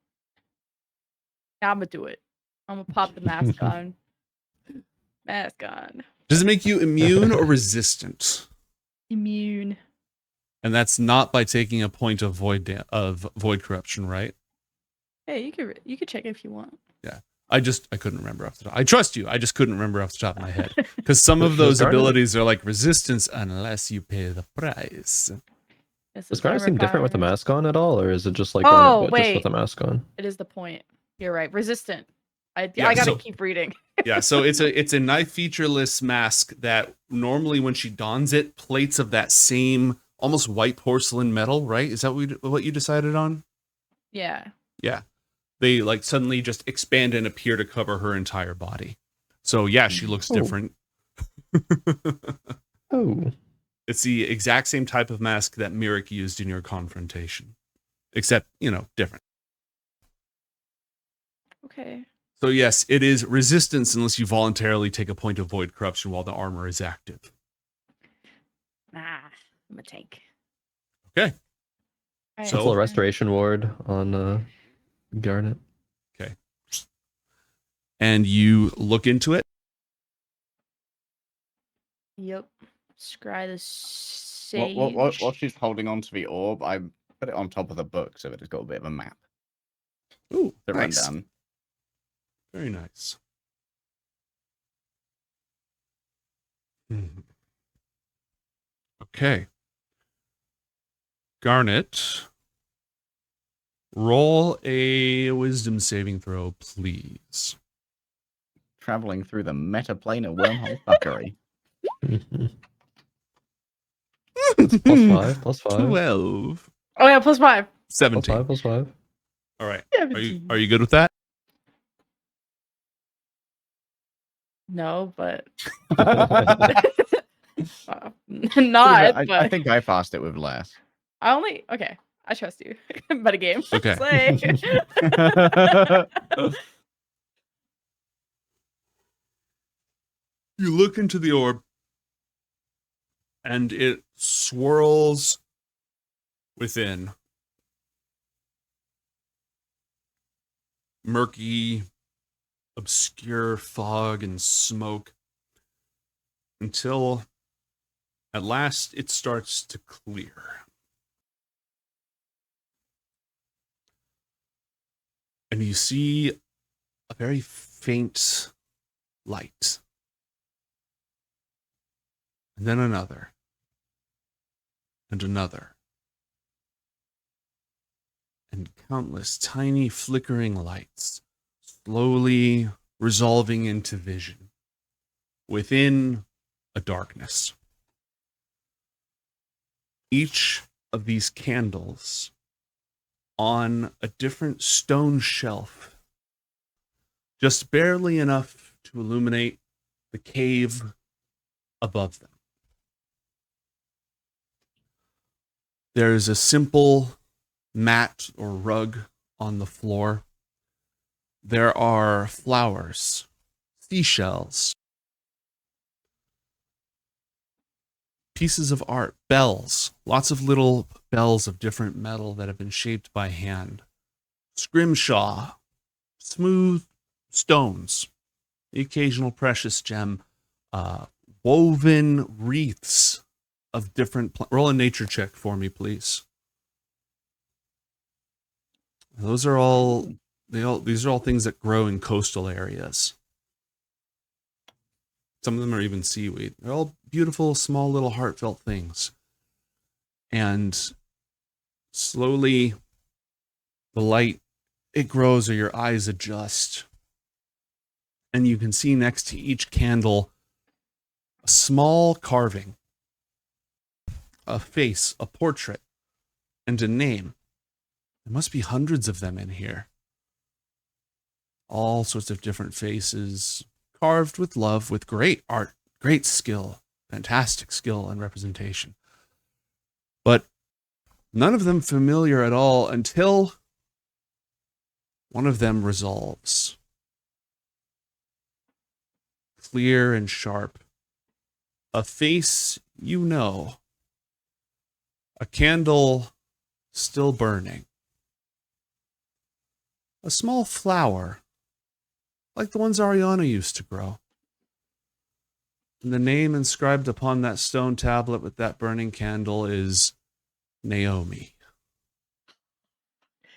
Yeah, I'm gonna do it. I'm gonna pop the mask on. Mask on. Does it make you immune or resistant? Immune. And that's not by taking a point of void corruption, right? Hey, you could check if you want. I couldn't remember off the top. I trust you. I just couldn't remember off the top of my head because some of Does those Garnet- abilities are like resistance unless you pay the price. Does Garnet seem different with the mask on at all, or is it just like Oh, Garnet, but just wait. with the mask on? It is the point. You're right. Resistant. I Yeah, gotta so- keep reading. Yeah, so it's a knife featureless mask that normally when she dons it, plates of that same almost white porcelain metal, right? Is that what you decided on? Yeah. Yeah. They like suddenly just expand and appear to cover her entire body. So yeah, she looks Oh. different. Oh, It's the exact same type of mask that Mirik used in your confrontation. Except, different. Okay. So yes, it is resistance unless you voluntarily take a point of void corruption while the armor is active. Nah, I'm a tank. Okay. Alright, So- it's a restoration ward on Garnet. And you look into it. Yep. Scry the sage. While she's holding on to the orb, I put it on top of the book so that it's got a bit of a map. Ooh, The nice. rundown. Very nice. Mhm. Okay. Garnet, roll a wisdom saving throw, please. Traveling through the metaplanar wormhole fuckery. Plus 5. 12. Oh yeah, +5. Plus 17. 5, plus 5. All right. 17. Are you good with that? No, but Oh, not. I but think I passed it with less. okay. I trust you. Metagame. Okay. Slay. You look into the orb and it swirls within. murky, obscure fog and smoke until at last it starts to clear. And you see a very faint light. And then another. And another. And countless tiny flickering lights slowly resolving into vision within a darkness. Each of these candles on a different stone shelf, just barely enough to illuminate the cave above them. There is a simple mat or rug on the floor. There are flowers, seashells, pieces of art, bells, lots of little bells of different metal that have been shaped by hand, scrimshaw, smooth stones, the occasional precious gem, woven wreaths of different roll a nature check for me, please. These are all things that grow in coastal areas. Some of them are even seaweed. They're all beautiful, small, little heartfelt things. And slowly, the light, it grows or your eyes adjust. And you can see next to each candle a small carving, a face, a portrait, and a name. There must be hundreds of them in here. All sorts of different faces, carved with love, with great art, great skill, fantastic skill and representation. But none of them familiar at all until one of them resolves. Clear and sharp. A face you know. A candle still burning. A small flower, like the ones Ariana used to grow. And the name inscribed upon that stone tablet with that burning candle is Naomi.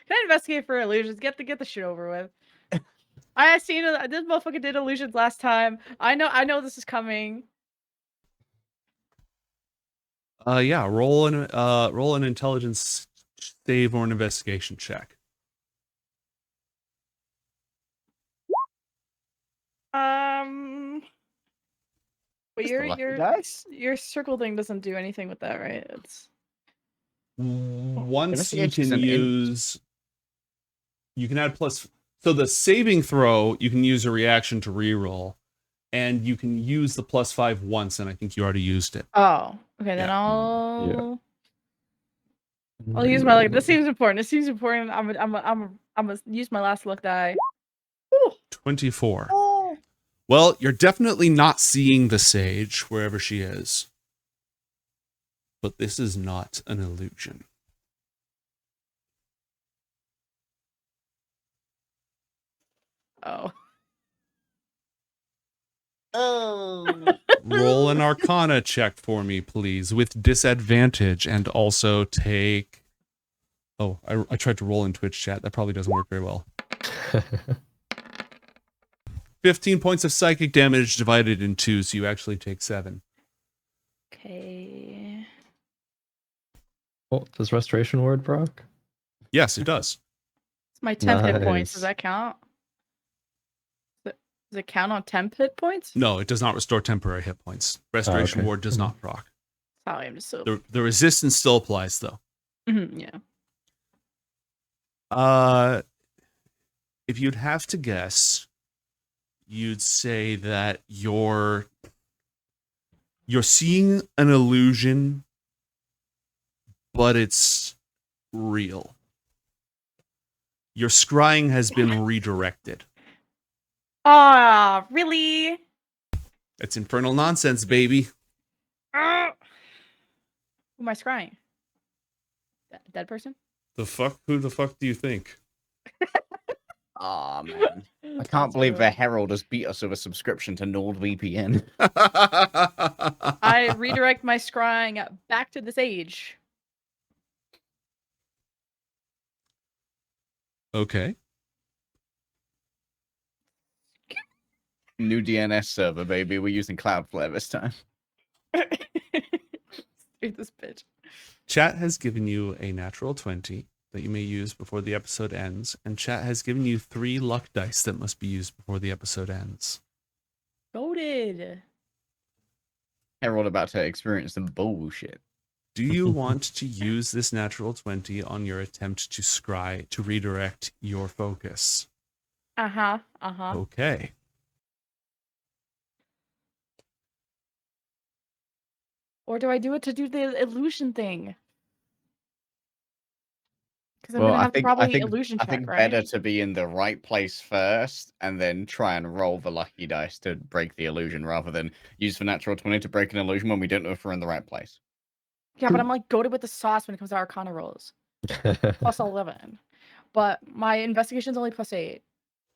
Can I investigate for illusions? Get the shit over with. I seen it. This motherfucker did illusions last time. I know this is coming. Yeah, roll an intelligence save or an investigation check. But Just the lucky dice? your circle thing doesn't do anything with that, right? It's Once you Investigation's can an int. use, you can add plus. So the saving throw, you can use a reaction to reroll, and you can use the +5 once, and I think you already used it. oh, okay. Then Yeah. I'll use my luck. This seems important. This seems important. I'm gonna use my last luck die. Ooh. 24. Oh. Well, you're definitely not seeing the sage wherever she is. But this is not an illusion. Oh. Oh. Roll an Arcana check for me, please, with disadvantage, and also take... Oh, I tried to roll in Twitch chat. That probably doesn't work very well. 15 points of psychic damage divided in 2, so you actually take 7. Okay. Oh, does restoration word, Brock? Yes, it does. It's my 10 hit points. Does Nice. that count? Does it count on 10 hit points? No, it does not restore temporary hit points. Restoration okay. Ward does not proc. Sorry, I'm just so. The resistance still applies, though. Yeah. If you'd have to guess, you'd say that you're seeing an illusion, but it's real. Your scrying has been redirected. Ah, really? It's infernal nonsense, baby. Who am I scrying? Dead person? The fuck? Who the fuck do you think? Ah, man. I That's can't believe the rude. Herald has beat us with a subscription to NordVPN. I redirect my scrying back to the sage. Okay. New DNS server, baby. We're using Cloudflare this time. Screw this bitch. Chat has given you a natural 20 that you may use before the episode ends, and chat has given you 3 luck dice that must be used before the episode ends. Goated. Herald about to experience some bullshit. Do you want to use this natural 20 on your attempt to scry to redirect your focus? Uh-huh. Okay. Or do I do it to do the illusion thing? Because I'm Well, gonna I have to think probably illusion check, right? better to be in the right place first and then try and roll the lucky dice to break the illusion rather than use the natural 20 to break an illusion when we don't know if we're in the right place. Yeah, but I'm like goated with the sauce when it comes to Arcana rolls. Plus 11. But my investigation's only plus 8.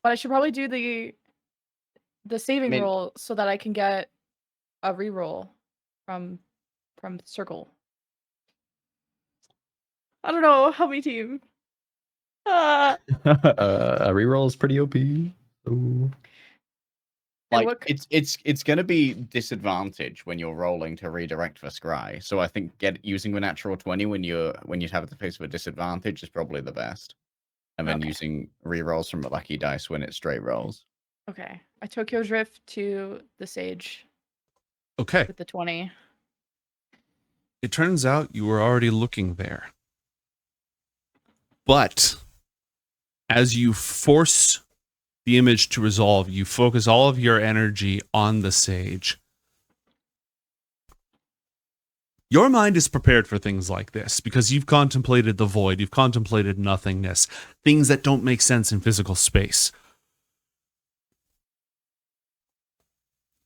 But I should probably do the saving roll so that I can get a reroll from circle. I don't know. Help me, team. A reroll is pretty OP. Ooh. Like what it's gonna be disadvantage when you're rolling to redirect for scry. So I think using the natural 20 when you have to face with a disadvantage is probably the best. And then Okay. using rerolls from the lucky dice when it's straight rolls. Okay. I Tokyo Drift to the sage Okay. with the 20. It turns out you were already looking there. But as you force the image to resolve, you focus all of your energy on the sage. Your mind is prepared for things like this because you've contemplated the void, you've contemplated nothingness, things that don't make sense in physical space.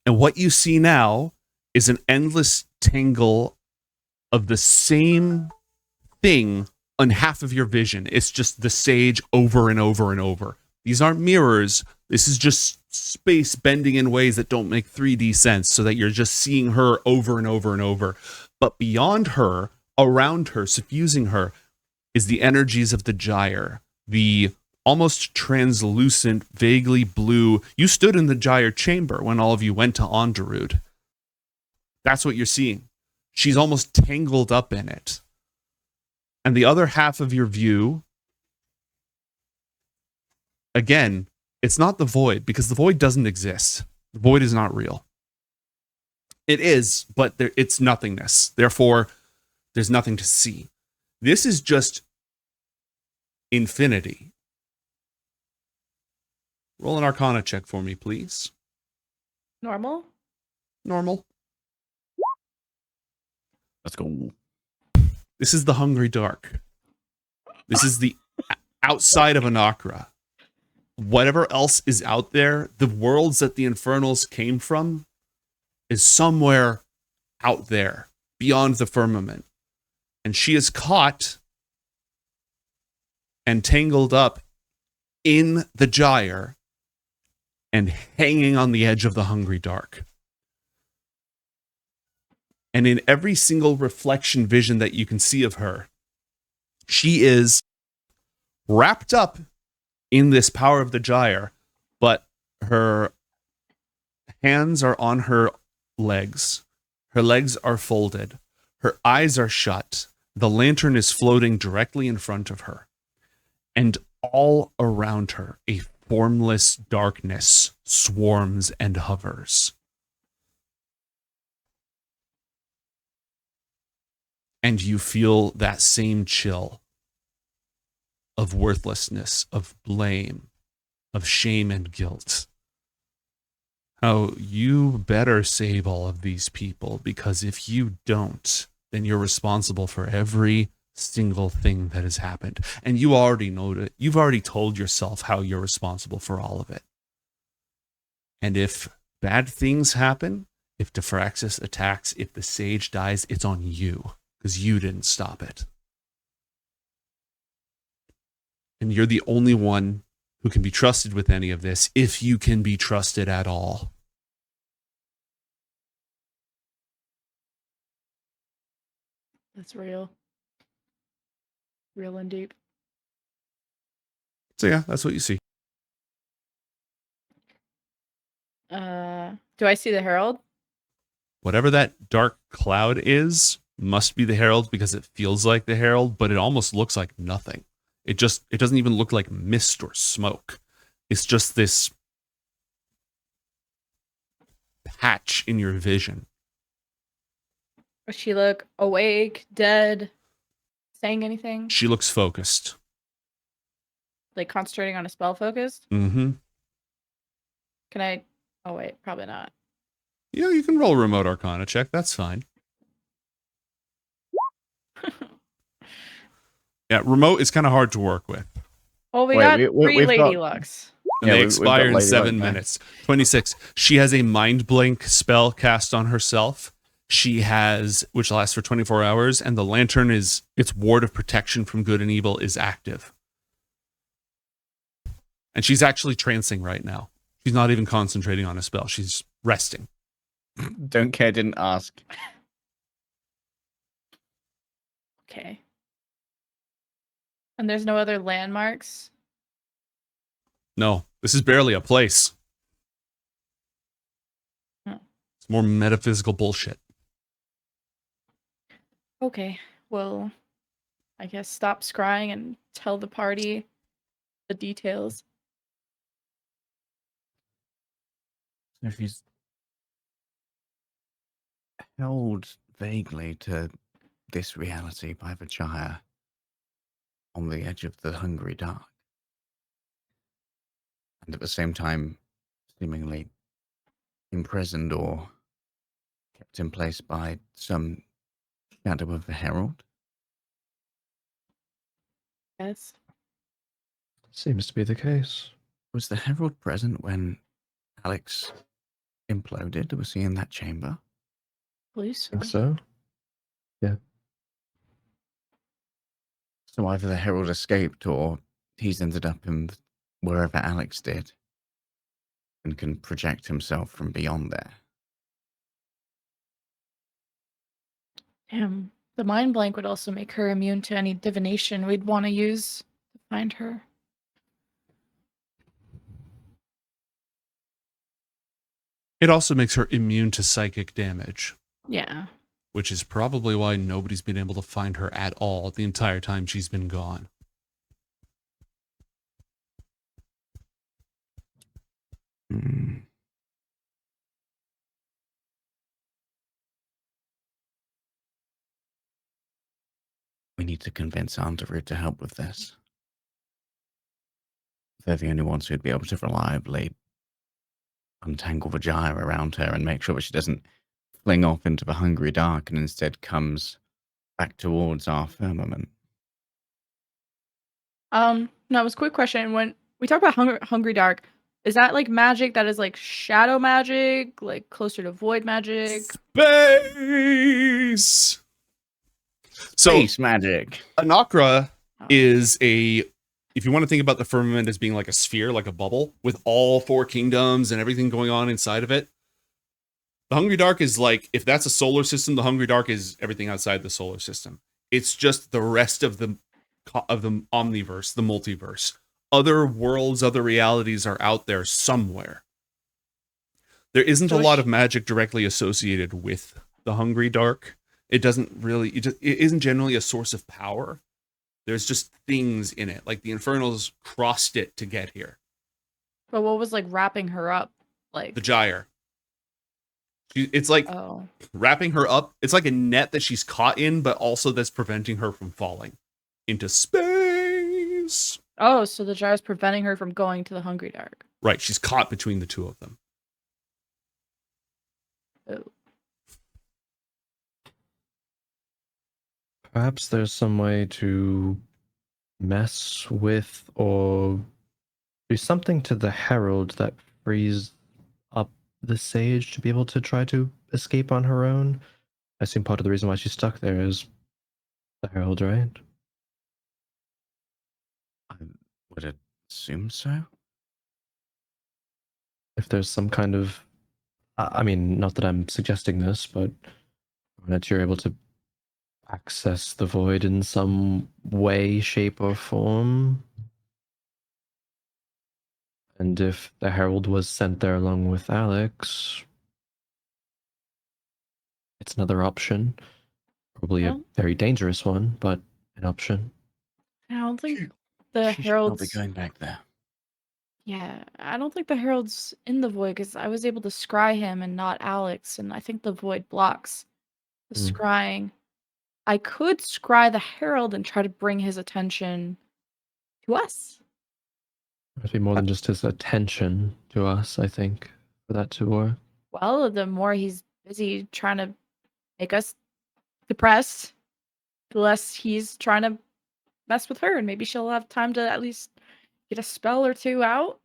And what you see now is an endless tangle of the same thing on half of your vision. It's just the sage over and over and over. These aren't mirrors. This is just space bending in ways that don't make 3D sense so that you're just seeing her over and over and over. But beyond her, around her, suffusing her, is the energies of the gyre, the almost translucent, vaguely blue. You stood in the gyre chamber when all of you went to Onderud. That's what you're seeing. She's almost tangled up in it. And the other half of your view, again, it's not the void, because the void doesn't exist. The void is not real. It is, but it's nothingness. Therefore, there's nothing to see. This is just infinity. Roll an Arcana check for me, please. Normal? Normal. Let's go. This is the Hungry Dark. This is the outside of Anacra. Whatever else is out there, the worlds that the Infernals came from, is somewhere out there, beyond the firmament. And she is caught and tangled up in the gyre and hanging on the edge of the Hungry Dark. And in every single reflection vision that you can see of her, she is wrapped up in this power of the gyre, but her hands are on her legs. Her legs are folded. Her eyes are shut. The lantern is floating directly in front of her. And all around her, a formless darkness swarms and hovers. And you feel that same chill of worthlessness, of blame, of shame and guilt. How you better save all of these people, because if you don't, then you're responsible for every single thing that has happened. And you already know it. You've already told yourself how you're responsible for all of it. And if bad things happen, if Defraxis attacks, if the sage dies, it's on you, because you didn't stop it. And you're the only one who can be trusted with any of this, if you can be trusted at all. That's real. Real and deep. So yeah, that's what you see. Do I see the Herald? Whatever that dark cloud is must be the Herald, because it feels like the Herald, but it almost looks like nothing. It doesn't even look like mist or smoke. It's just this patch in your vision. Does she look awake, dead, saying anything? She looks focused. Like concentrating on a spell focused? Mm-hmm. Can I? Oh wait, probably not. Yeah, you can roll a remote arcana check. That's fine. Yeah, remote is kind of hard to work with. Well, we Wait, got we've 3 got- Lady Lucks. And Yeah, they we've got expire in Lady 7 Luck now. minutes. 26. She has a mind blank spell cast on herself. She has, which lasts for 24 hours, and the lantern is, its ward of protection from good and evil is active. And she's actually trancing right now. She's not even concentrating on a spell. She's resting. Don't care, didn't ask. Okay. And there's no other landmarks? No, this is barely a place. Hmm. It's more metaphysical bullshit. Okay. Well, I guess stop scrying and tell the party the details. So she's held vaguely to this reality by the Gyre on the edge of the hungry dark. And at the same time, seemingly imprisoned or kept in place by some shadow of the Herald. Yes. Seems to be the case. Was the Herald present when Alex imploded? Was he in that chamber? Please. Think so? So either the Herald escaped or he's ended up in wherever Alex did and can project himself from beyond there. Damn. The mind blank would also make her immune to any divination we'd want to use to find her. It also makes her immune to psychic damage, Yeah. which is probably why nobody's been able to find her at all the entire time she's been gone. Hmm. We need to convince Underwood to help with this. They're the only ones who'd be able to reliably untangle the gyre around her and make sure that she doesn't fling off into the hungry dark and instead comes back towards our firmament. No, it was a quick question. When we talk about hungry dark, is that like magic that is like shadow magic, like closer to void magic? Space! So, Space magic. Anacra Oh. is if you want to think about the firmament as being like a sphere, like a bubble, with all 4 kingdoms and everything going on inside of it, the Hungry Dark is like, if that's a solar system, the Hungry Dark is everything outside the solar system. It's just the rest of the omniverse, the multiverse. Other worlds, other realities are out there somewhere. There isn't a lot of magic directly associated with the Hungry Dark. It doesn't really, it isn't generally a source of power. There's just things in it, like the Infernals crossed it to get here. But what was like wrapping her up? Like The gyre. It's like oh. wrapping her up. It's like a net that she's caught in, but also that's preventing her from falling into space. Oh, so the jar is preventing her from going to the hungry dark. Right, she's caught between the two of them. Oh. Perhaps there's some way to mess with or do something to the Herald that frees up the Sage to be able to try to escape on her own. I assume part of the reason why she's stuck there is the Herald, right? I would assume so. if there's some kind of, I mean, not that I'm suggesting this, but that you're able to access the void in some way, shape, or form. And if the Herald was sent there along with Alex, it's another option. Probably Well- a very dangerous one, but an option. I don't think the She should not be Herald's. going back there. Yeah, I don't think the Herald's in the void because I was able to scry him and not Alex, and I think the void blocks the Mm. scrying. I could scry the Herald and try to bring his attention to us. Must be more than just his attention to us, I think, for that to work. Well, the more he's busy trying to make us depressed, the less he's trying to mess with her, and maybe she'll have time to at least get a spell or two out.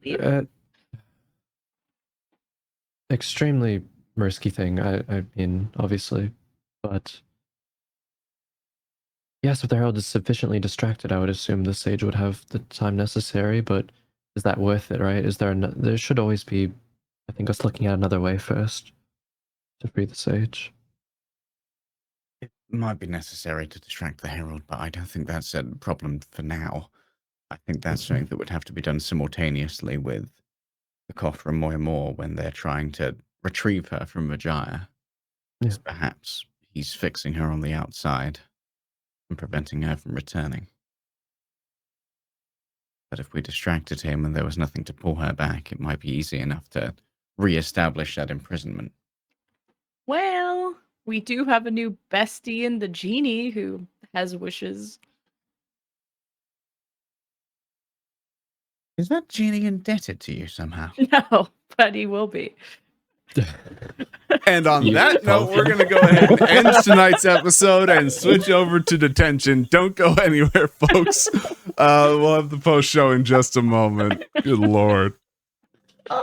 Leave. Extremely risky thing, I mean, obviously, but yes, if the Herald is sufficiently distracted, I would assume the Sage would have the time necessary, but is that worth it, right? Is there, there should always be, I think, us looking at another way first to free the Sage. It might be necessary to distract the Herald, but I don't think that's a problem for now. I think that's something that would have to be done simultaneously with the Kothra Moir when they're trying to retrieve her from Vajaya. Yeah. So perhaps he's fixing her on the outside and preventing her from returning. But if we distracted him and there was nothing to pull her back, it might be easy enough to re-establish that imprisonment. Well, we do have a new bestie in the genie who has wishes. Is that genie indebted to you somehow? No, but he will be. And on You that note, both. we're going to go ahead and end tonight's episode and switch over to detention. Don't go anywhere, folks. We'll have the post show in just a moment. Good Lord. Oh.